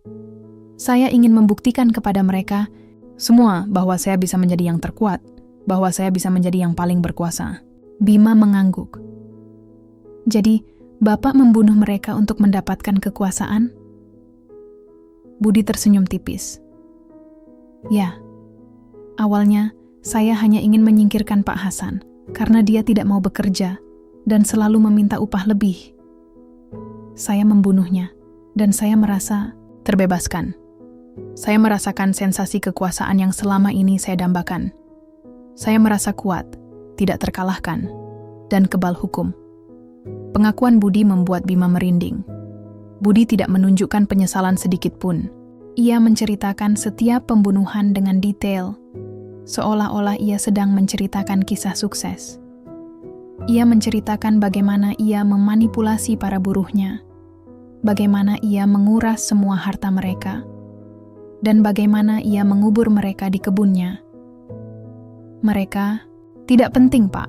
Saya ingin membuktikan kepada mereka semua bahwa saya bisa menjadi yang terkuat, bahwa saya bisa menjadi yang paling berkuasa. Bima mengangguk. Jadi, Bapak membunuh mereka untuk mendapatkan kekuasaan? Budi tersenyum tipis. Ya, awalnya saya hanya ingin menyingkirkan Pak Hasan karena dia tidak mau bekerja dan selalu meminta upah lebih. Saya membunuhnya, dan saya merasa terbebaskan. Saya merasakan sensasi kekuasaan yang selama ini saya dambakan. Saya merasa kuat, tidak terkalahkan, dan kebal hukum. Pengakuan Budi membuat Bima merinding. Budi tidak menunjukkan penyesalan sedikit pun. Ia menceritakan setiap pembunuhan dengan detail, seolah-olah ia sedang menceritakan kisah sukses. Ia menceritakan bagaimana ia memanipulasi para buruhnya, bagaimana ia menguras semua harta mereka, dan bagaimana ia mengubur mereka di kebunnya. Mereka tidak penting, Pak.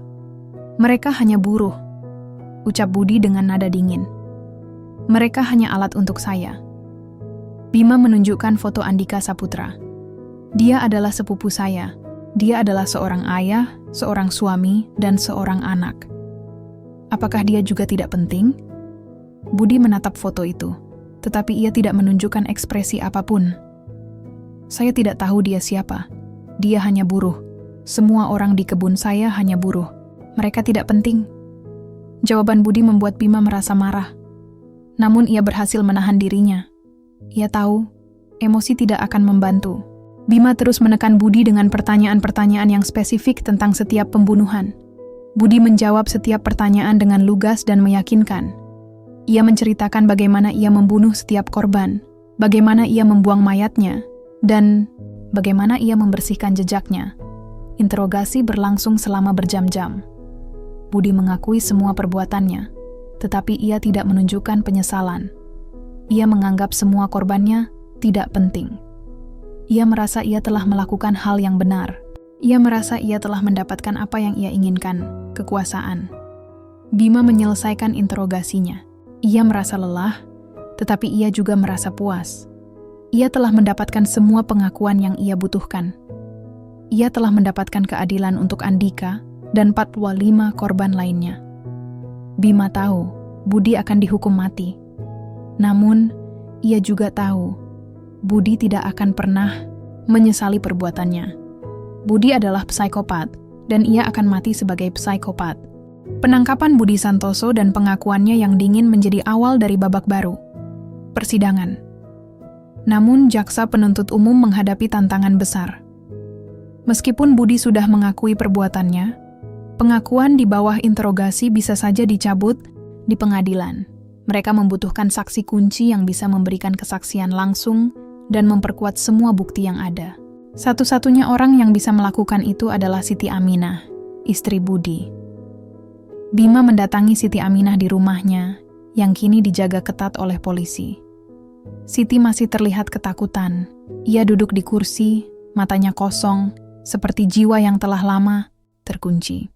Mereka hanya buruh, ucap Budi dengan nada dingin. Mereka hanya alat untuk saya. Bima menunjukkan foto Andika Saputra. Dia adalah sepupu saya. Dia adalah seorang ayah, seorang suami, dan seorang anak. Apakah dia juga tidak penting? Budi menatap foto itu, tetapi ia tidak menunjukkan ekspresi apapun. Saya tidak tahu dia siapa. Dia hanya buruh. Semua orang di kebun saya hanya buruh. Mereka tidak penting. Jawaban Budi membuat Bima merasa marah. Namun ia berhasil menahan dirinya. Ia tahu, emosi tidak akan membantu. Bima terus menekan Budi dengan pertanyaan-pertanyaan yang spesifik tentang setiap pembunuhan. Budi menjawab setiap pertanyaan dengan lugas dan meyakinkan. Ia menceritakan bagaimana ia membunuh setiap korban, bagaimana ia membuang mayatnya, dan bagaimana ia membersihkan jejaknya. Interogasi berlangsung selama berjam-jam. Budi mengakui semua perbuatannya, tetapi ia tidak menunjukkan penyesalan. Ia menganggap semua korbannya tidak penting. Ia merasa ia telah melakukan hal yang benar. Ia merasa ia telah mendapatkan apa yang ia inginkan, kekuasaan. Bima menyelesaikan interogasinya. Ia merasa lelah, tetapi ia juga merasa puas. Ia telah mendapatkan semua pengakuan yang ia butuhkan. Ia telah mendapatkan keadilan untuk Andika dan 45 korban lainnya. Bima tahu Budi akan dihukum mati. Namun, ia juga tahu Budi tidak akan pernah menyesali perbuatannya. Budi adalah psikopat, dan ia akan mati sebagai psikopat. Penangkapan Budi Santoso dan pengakuannya yang dingin menjadi awal dari babak baru. Persidangan. Namun, jaksa penuntut umum menghadapi tantangan besar. Meskipun Budi sudah mengakui perbuatannya, pengakuan di bawah interogasi bisa saja dicabut di pengadilan. Mereka membutuhkan saksi kunci yang bisa memberikan kesaksian langsung dan memperkuat semua bukti yang ada. Satu-satunya orang yang bisa melakukan itu adalah Siti Aminah, istri Budi. Bima mendatangi Siti Aminah di rumahnya, yang kini dijaga ketat oleh polisi. Siti masih terlihat ketakutan. Ia duduk di kursi, matanya kosong, seperti jiwa yang telah lama terkunci.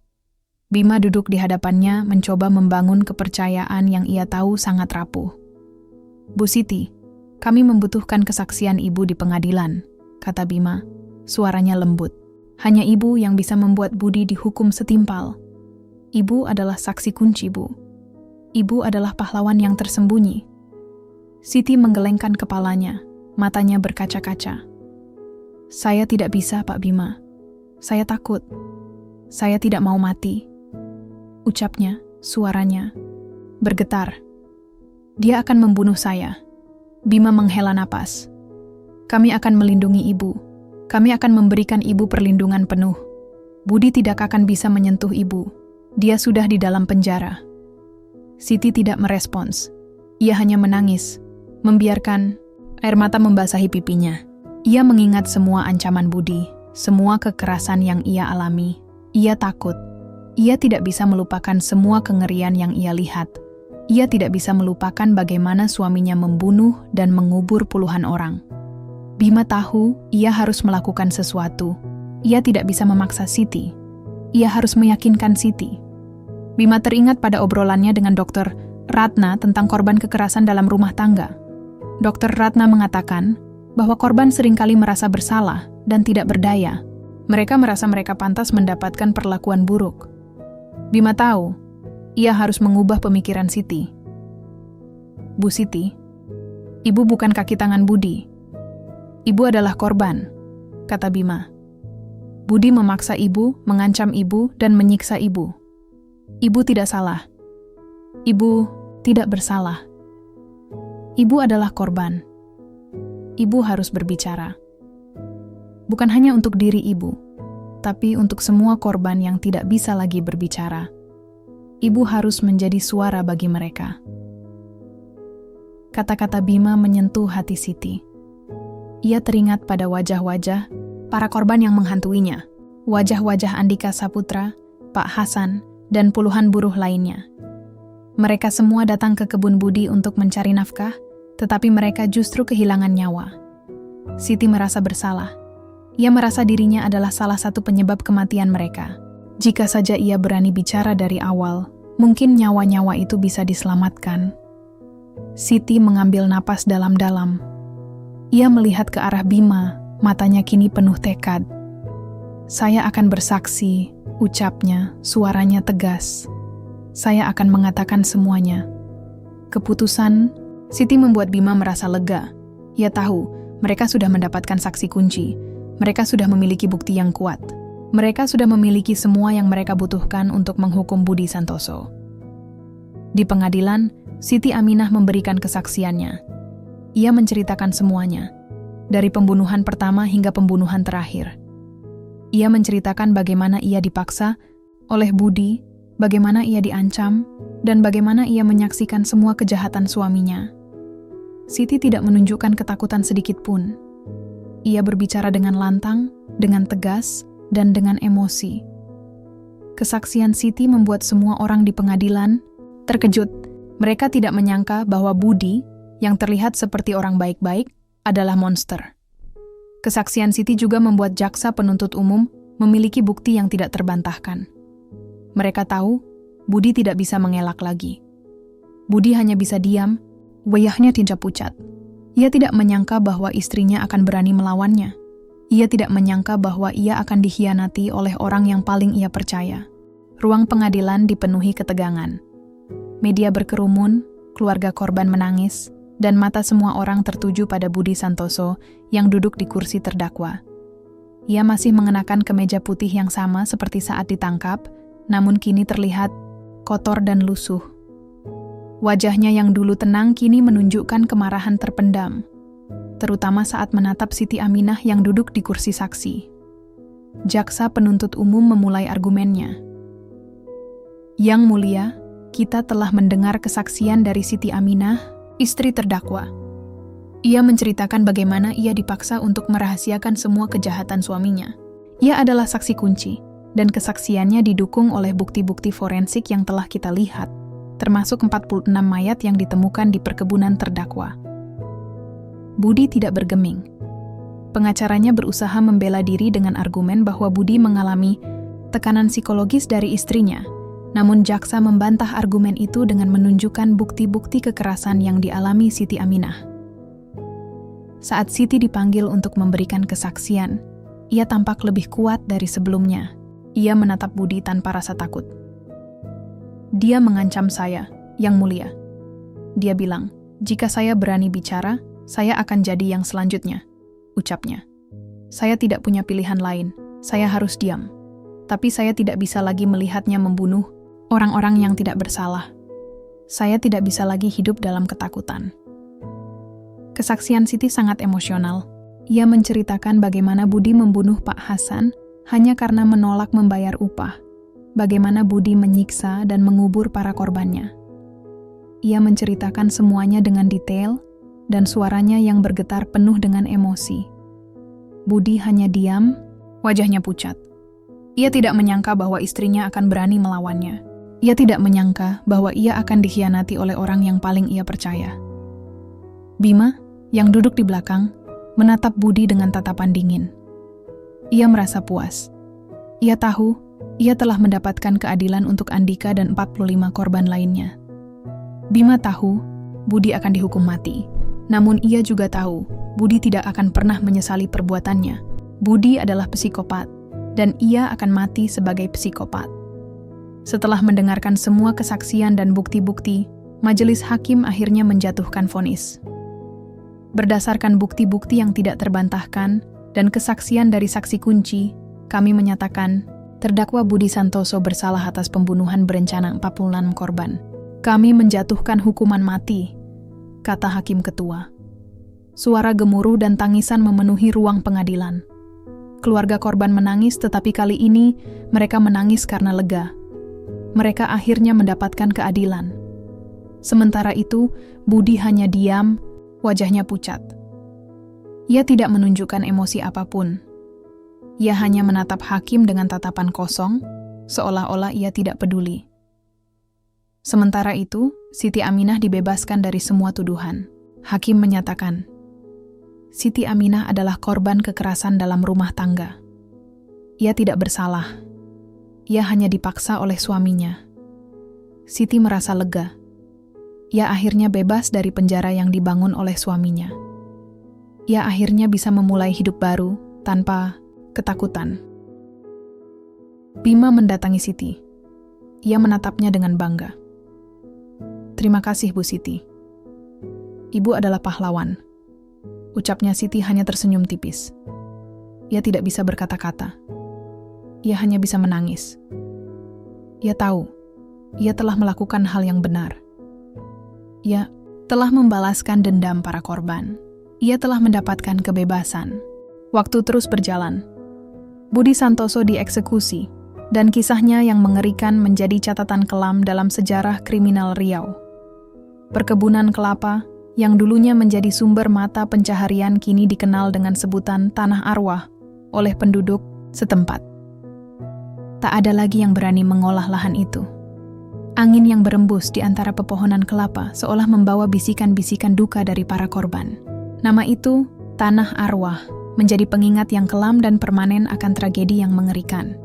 Bima duduk di hadapannya mencoba membangun kepercayaan yang ia tahu sangat rapuh. "Bu Siti, kami membutuhkan kesaksian Ibu di pengadilan," kata Bima. Suaranya lembut. Hanya Ibu yang bisa membuat Budi dihukum setimpal. Ibu adalah saksi kunci, Bu. Ibu adalah pahlawan yang tersembunyi. Siti menggelengkan kepalanya, matanya berkaca-kaca. "Saya tidak bisa, Pak Bima. Saya takut. Saya tidak mau mati," ucapnya, suaranya bergetar. "Dia akan membunuh saya." Bima menghela napas. "Kami akan melindungi Ibu. Kami akan memberikan Ibu perlindungan penuh. Budi tidak akan bisa menyentuh Ibu. Dia sudah di dalam penjara." Siti tidak merespons. Ia hanya menangis. membiarkan air mata membasahi pipinya. Ia mengingat semua ancaman Budi, semua kekerasan yang ia alami. Ia takut. Ia tidak bisa melupakan semua kengerian yang ia lihat. Ia tidak bisa melupakan bagaimana suaminya membunuh dan mengubur puluhan orang. Bima tahu ia harus melakukan sesuatu. Ia tidak bisa memaksa Siti. Ia harus meyakinkan Siti. Bima teringat pada obrolannya dengan Dr. Ratna tentang korban kekerasan dalam rumah tangga. Dr. Ratna mengatakan bahwa korban seringkali merasa bersalah dan tidak berdaya. Mereka merasa mereka pantas mendapatkan perlakuan buruk. Bima tahu, ia harus mengubah pemikiran Siti. Bu Siti, ibu bukan kaki tangan Budi. Ibu adalah korban, kata Bima. Budi memaksa ibu, mengancam ibu, dan menyiksa ibu. Ibu tidak salah. Ibu tidak bersalah. Ibu adalah korban. Ibu harus berbicara. Bukan hanya untuk diri ibu, tapi untuk semua korban yang tidak bisa lagi berbicara. Ibu harus menjadi suara bagi mereka. Kata-kata Bima menyentuh hati Siti. Ia teringat pada wajah-wajah para korban yang menghantuinya, wajah-wajah Andika Saputra, Pak Hasan, dan puluhan buruh lainnya. Mereka semua datang ke kebun Budi untuk mencari nafkah, tetapi mereka justru kehilangan nyawa. Siti merasa bersalah. Ia merasa dirinya adalah salah satu penyebab kematian mereka. Jika saja ia berani bicara dari awal, mungkin nyawa-nyawa itu bisa diselamatkan. Siti mengambil napas dalam-dalam. Ia melihat ke arah Bima, matanya kini penuh tekad. Saya akan bersaksi, ucapnya, suaranya tegas. Saya akan mengatakan semuanya. Keputusan Siti membuat Bima merasa lega. Ia tahu, mereka sudah mendapatkan saksi kunci. Mereka sudah memiliki bukti yang kuat. Mereka sudah memiliki semua yang mereka butuhkan untuk menghukum Budi Santoso. Di pengadilan, Siti Aminah memberikan kesaksiannya. Ia menceritakan semuanya, dari pembunuhan pertama hingga pembunuhan terakhir. Ia menceritakan bagaimana ia dipaksa oleh Budi, bagaimana ia diancam, dan bagaimana ia menyaksikan semua kejahatan suaminya. Siti tidak menunjukkan ketakutan sedikit pun. Ia berbicara dengan lantang, dengan tegas, dan dengan emosi. Kesaksian Siti membuat semua orang di pengadilan terkejut. Mereka tidak menyangka bahwa Budi, yang terlihat seperti orang baik-baik, adalah monster. Kesaksian Siti juga membuat jaksa penuntut umum memiliki bukti yang tidak terbantahkan. Mereka tahu, Budi tidak bisa mengelak lagi. Budi hanya bisa diam, wajahnya tidak pucat. Ia tidak menyangka bahwa istrinya akan berani melawannya. Ia tidak menyangka bahwa ia akan dikhianati oleh orang yang paling ia percaya. Ruang pengadilan dipenuhi ketegangan. Media berkerumun, keluarga korban menangis, dan mata semua orang tertuju pada Budi Santoso yang duduk di kursi terdakwa. Ia masih mengenakan kemeja putih yang sama seperti saat ditangkap, namun kini terlihat kotor dan lusuh. Wajahnya yang dulu tenang kini menunjukkan kemarahan terpendam, terutama saat menatap Siti Aminah yang duduk di kursi saksi. Jaksa penuntut umum memulai argumennya. Yang mulia, kita telah mendengar kesaksian dari Siti Aminah, istri terdakwa. Ia menceritakan bagaimana ia dipaksa untuk merahasiakan semua kejahatan suaminya. Ia adalah saksi kunci, dan kesaksiannya didukung oleh bukti-bukti forensik yang telah kita lihat, termasuk 46 mayat yang ditemukan di perkebunan terdakwa. Budi tidak bergeming. Pengacaranya berusaha membela diri dengan argumen bahwa Budi mengalami tekanan psikologis dari istrinya. Namun jaksa membantah argumen itu dengan menunjukkan bukti-bukti kekerasan yang dialami Siti Aminah. Saat Siti dipanggil untuk memberikan kesaksian, ia tampak lebih kuat dari sebelumnya. Ia menatap Budi tanpa rasa takut. Dia mengancam saya, Yang Mulia. Dia bilang, jika saya berani bicara, saya akan jadi yang selanjutnya, ucapnya. Saya tidak punya pilihan lain, saya harus diam. Tapi saya tidak bisa lagi melihatnya membunuh orang-orang yang tidak bersalah. Saya tidak bisa lagi hidup dalam ketakutan. Kesaksian Siti sangat emosional. Ia menceritakan bagaimana Budi membunuh Pak Hasan hanya karena menolak membayar upah. Bagaimana Budi menyiksa dan mengubur para korbannya. Ia menceritakan semuanya dengan detail, dan suaranya yang bergetar penuh dengan emosi. Budi hanya diam, wajahnya pucat. Ia tidak menyangka bahwa istrinya akan berani melawannya. Ia tidak menyangka bahwa ia akan dikhianati oleh orang yang paling ia percaya. Bima, yang duduk di belakang, menatap Budi dengan tatapan dingin. Ia merasa puas. Ia tahu, ia telah mendapatkan keadilan untuk Andika dan 45 korban lainnya. Bima tahu, Budi akan dihukum mati. Namun ia juga tahu, Budi tidak akan pernah menyesali perbuatannya. Budi adalah psikopat, dan ia akan mati sebagai psikopat. Setelah mendengarkan semua kesaksian dan bukti-bukti, majelis hakim akhirnya menjatuhkan vonis. Berdasarkan bukti-bukti yang tidak terbantahkan dan kesaksian dari saksi kunci, kami menyatakan terdakwa Budi Santoso bersalah atas pembunuhan berencana 46 korban. Kami menjatuhkan hukuman mati, kata hakim ketua. Suara gemuruh dan tangisan memenuhi ruang pengadilan. Keluarga korban menangis, tetapi kali ini mereka menangis karena lega. Mereka akhirnya mendapatkan keadilan. Sementara itu, Budi hanya diam, wajahnya pucat. Ia tidak menunjukkan emosi apapun. Ia hanya menatap hakim dengan tatapan kosong, seolah-olah ia tidak peduli. Sementara itu, Siti Aminah dibebaskan dari semua tuduhan. Hakim menyatakan, Siti Aminah adalah korban kekerasan dalam rumah tangga. Ia tidak bersalah. Ia hanya dipaksa oleh suaminya. Siti merasa lega. Ia akhirnya bebas dari penjara yang dibangun oleh suaminya. Ia akhirnya bisa memulai hidup baru tanpa ketakutan. Bima mendatangi Siti. Ia menatapnya dengan bangga. Terima kasih, Bu Siti. Ibu adalah pahlawan. Ucapnya Siti hanya tersenyum tipis. Ia tidak bisa berkata-kata. Ia hanya bisa menangis. Ia tahu, ia telah melakukan hal yang benar. Ia telah membalaskan dendam para korban. Ia telah mendapatkan kebebasan. Waktu terus berjalan. Budi Santoso dieksekusi, dan kisahnya yang mengerikan menjadi catatan kelam dalam sejarah kriminal Riau. Perkebunan kelapa, yang dulunya menjadi sumber mata pencaharian kini dikenal dengan sebutan Tanah Arwah oleh penduduk setempat. Tak ada lagi yang berani mengolah lahan itu. Angin yang berembus di antara pepohonan kelapa seolah membawa bisikan-bisikan duka dari para korban. Nama itu, Tanah Arwah, menjadi pengingat yang kelam dan permanen akan tragedi yang mengerikan.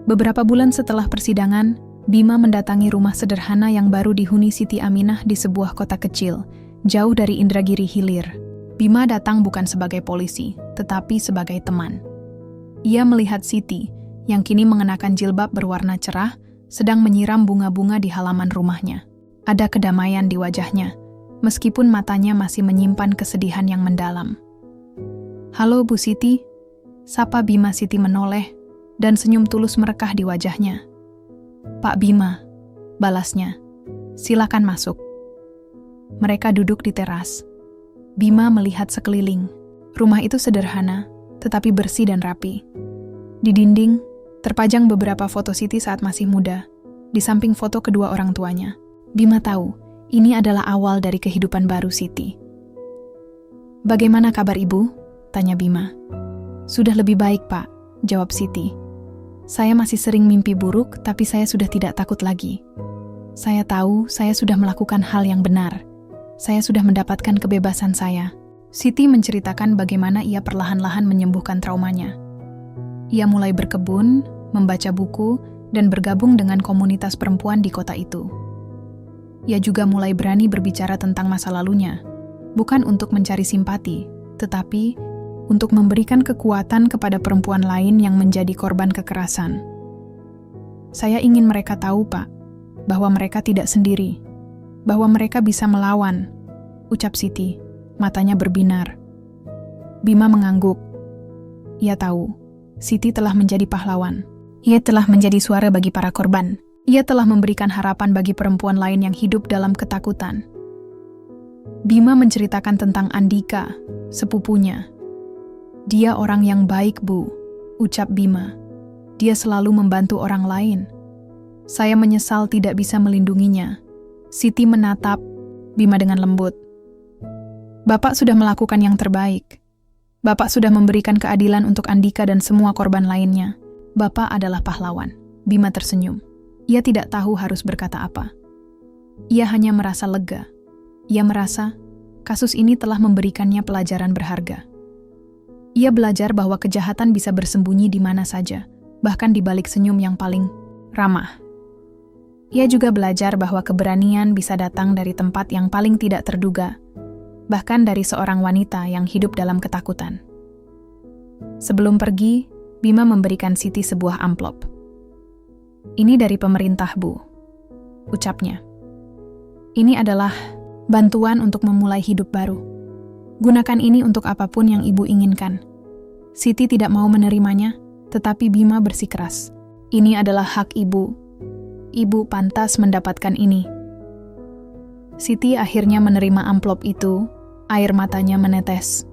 Beberapa bulan setelah persidangan, Bima mendatangi rumah sederhana yang baru dihuni Siti Aminah di sebuah kota kecil, jauh dari Indragiri Hilir. Bima datang bukan sebagai polisi, tetapi sebagai teman. Ia melihat Siti, yang kini mengenakan jilbab berwarna cerah, sedang menyiram bunga-bunga di halaman rumahnya. Ada kedamaian di wajahnya, meskipun matanya masih menyimpan kesedihan yang mendalam. "Halo Bu Siti," sapa Bima. Siti menoleh, dan senyum tulus merekah di wajahnya. "Pak Bima," balasnya, "silakan masuk." Mereka duduk di teras. Bima melihat sekeliling. Rumah itu sederhana, tetapi bersih dan rapi. Di dinding, terpajang beberapa foto Siti saat masih muda, di samping foto kedua orang tuanya. Bima tahu, ini adalah awal dari kehidupan baru Siti. "Bagaimana kabar Ibu?" tanya Bima. "Sudah lebih baik, Pak," jawab Siti. "Saya masih sering mimpi buruk, tapi saya sudah tidak takut lagi. Saya tahu saya sudah melakukan hal yang benar. Saya sudah mendapatkan kebebasan saya." Siti menceritakan bagaimana ia perlahan-lahan menyembuhkan traumanya. Ia mulai berkebun, membaca buku, dan bergabung dengan komunitas perempuan di kota itu. Ia juga mulai berani berbicara tentang masa lalunya, bukan untuk mencari simpati, tetapi untuk memberikan kekuatan kepada perempuan lain yang menjadi korban kekerasan. "Saya ingin mereka tahu, Pak, bahwa mereka tidak sendiri, bahwa mereka bisa melawan," ucap Siti, matanya berbinar. Bima mengangguk. Ia tahu, Siti telah menjadi pahlawan. Ia telah menjadi suara bagi para korban. Ia telah memberikan harapan bagi perempuan lain yang hidup dalam ketakutan. Bima menceritakan tentang Andika, sepupunya. "Dia orang yang baik, Bu," ucap Bima. "Dia selalu membantu orang lain. Saya menyesal tidak bisa melindunginya." Siti menatap, Bima dengan lembut. Bapak sudah melakukan yang terbaik. Bapak sudah memberikan keadilan untuk Andika dan semua korban lainnya. Bapak adalah pahlawan. Bima tersenyum. Ia tidak tahu harus berkata apa. Ia hanya merasa lega. Ia merasa kasus ini telah memberikannya pelajaran berharga. Ia belajar bahwa kejahatan bisa bersembunyi di mana saja, bahkan di balik senyum yang paling ramah. Ia juga belajar bahwa keberanian bisa datang dari tempat yang paling tidak terduga, bahkan dari seorang wanita yang hidup dalam ketakutan. Sebelum pergi, Bima memberikan Siti sebuah amplop. Ini dari pemerintah, Bu, ucapnya. Ini adalah bantuan untuk memulai hidup baru. Gunakan ini untuk apapun yang Ibu inginkan. Siti tidak mau menerimanya, tetapi Bima bersikeras. Ini adalah hak Ibu. Ibu pantas mendapatkan ini. Siti akhirnya menerima amplop itu, air matanya menetes.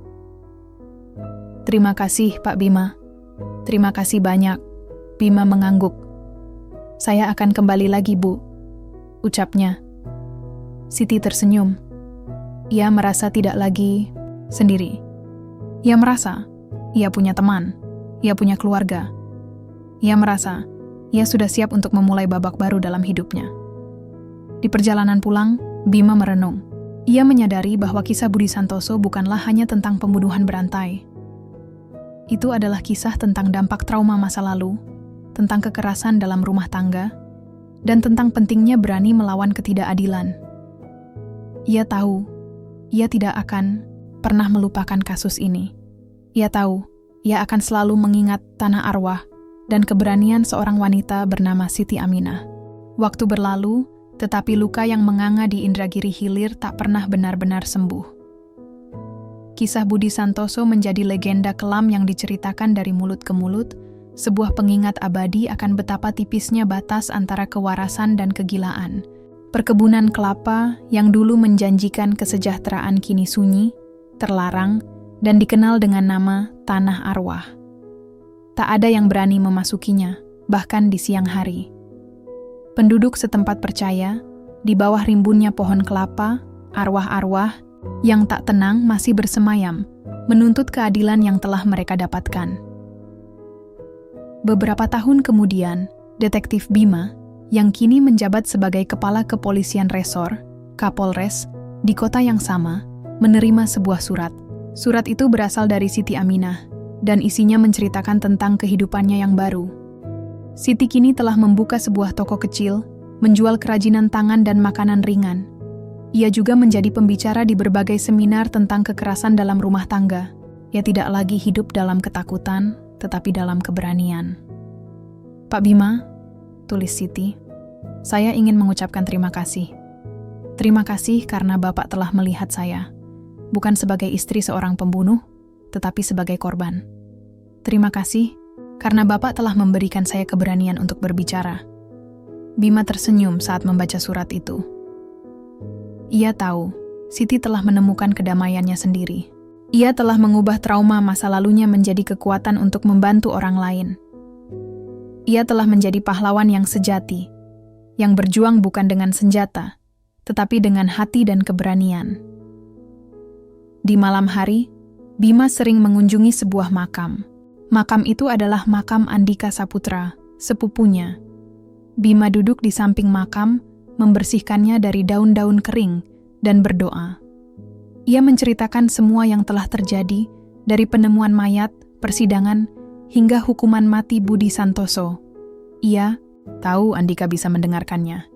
Terima kasih, Pak Bima. Terima kasih banyak. Bima mengangguk. Saya akan kembali lagi, Bu, ucapnya. Siti tersenyum. Ia merasa tidak lagi sendiri. Ia merasa ia punya teman, ia punya keluarga. Ia merasa ia sudah siap untuk memulai babak baru dalam hidupnya. Di perjalanan pulang, Bima merenung. Ia menyadari bahwa kisah Budi Santoso bukanlah hanya tentang pembunuhan berantai. Itu adalah kisah tentang dampak trauma masa lalu, tentang kekerasan dalam rumah tangga, dan tentang pentingnya berani melawan ketidakadilan. Ia tahu, ia tidak akan pernah melupakan kasus ini. Ia tahu, ia akan selalu mengingat tanah arwah dan keberanian seorang wanita bernama Siti Aminah. Waktu berlalu, tetapi luka yang menganga di Indragiri Hilir tak pernah benar-benar sembuh. Kisah Budi Santoso menjadi legenda kelam yang diceritakan dari mulut ke mulut, sebuah pengingat abadi akan betapa tipisnya batas antara kewarasan dan kegilaan. Perkebunan kelapa yang dulu menjanjikan kesejahteraan kini sunyi, terlarang, dan dikenal dengan nama Tanah Arwah. Tak ada yang berani memasukinya, bahkan di siang hari. Penduduk setempat percaya, di bawah rimbunnya pohon kelapa, arwah-arwah yang tak tenang masih bersemayam, menuntut keadilan yang telah mereka dapatkan. Beberapa tahun kemudian, detektif Bima, yang kini menjabat sebagai Kepala Kepolisian Resor, Kapolres, di kota yang sama, menerima sebuah surat. Surat itu berasal dari Siti Aminah, dan isinya menceritakan tentang kehidupannya yang baru. Siti kini telah membuka sebuah toko kecil, menjual kerajinan tangan dan makanan ringan. Ia juga menjadi pembicara di berbagai seminar tentang kekerasan dalam rumah tangga. Ia tidak lagi hidup dalam ketakutan, tetapi dalam keberanian. Pak Bima, tulis Siti, saya ingin mengucapkan terima kasih. Terima kasih karena Bapak telah melihat saya, bukan sebagai istri seorang pembunuh, tetapi sebagai korban. Terima kasih karena Bapak telah memberikan saya keberanian untuk berbicara. Bima tersenyum saat membaca surat itu. Ia tahu, Siti telah menemukan kedamaiannya sendiri. Ia telah mengubah trauma masa lalunya menjadi kekuatan untuk membantu orang lain. Ia telah menjadi pahlawan yang sejati, yang berjuang bukan dengan senjata, tetapi dengan hati dan keberanian. Di malam hari, Bima sering mengunjungi sebuah makam. Makam itu adalah makam Andika Saputra, sepupunya. Bima duduk di samping makam, membersihkannya dari daun-daun kering, dan berdoa. Ia menceritakan semua yang telah terjadi, dari penemuan mayat, persidangan, hingga hukuman mati Budi Santoso. Ia tahu Andika bisa mendengarkannya.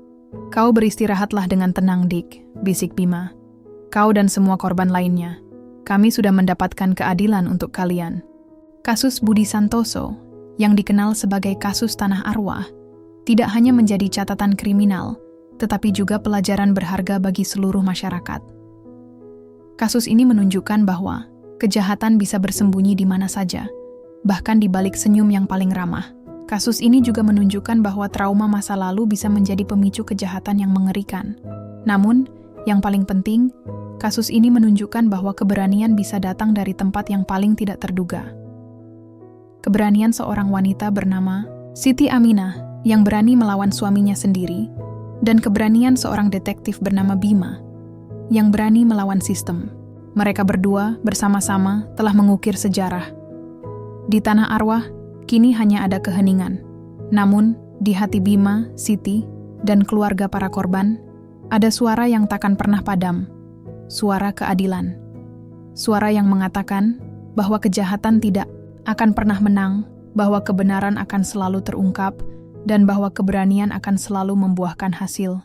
Kau beristirahatlah dengan tenang, Dik, bisik Bima. Kau dan semua korban lainnya. Kami sudah mendapatkan keadilan untuk kalian. Kasus Budi Santoso, yang dikenal sebagai kasus Tanah Arwah, tidak hanya menjadi catatan kriminal, tetapi juga pelajaran berharga bagi seluruh masyarakat. Kasus ini menunjukkan bahwa kejahatan bisa bersembunyi di mana saja, bahkan di balik senyum yang paling ramah. Kasus ini juga menunjukkan bahwa trauma masa lalu bisa menjadi pemicu kejahatan yang mengerikan. Namun, yang paling penting, kasus ini menunjukkan bahwa keberanian bisa datang dari tempat yang paling tidak terduga. Keberanian seorang wanita bernama Siti Aminah yang berani melawan suaminya sendiri, dan keberanian seorang detektif bernama Bima yang berani melawan sistem. Mereka berdua bersama-sama telah mengukir sejarah. Di tanah arwah, kini hanya ada keheningan. Namun, di hati Bima, Siti, dan keluarga para korban, ada suara yang takkan pernah padam. Suara keadilan. Suara yang mengatakan bahwa kejahatan tidak akan pernah menang, bahwa kebenaran akan selalu terungkap, dan bahwa keberanian akan selalu membuahkan hasil.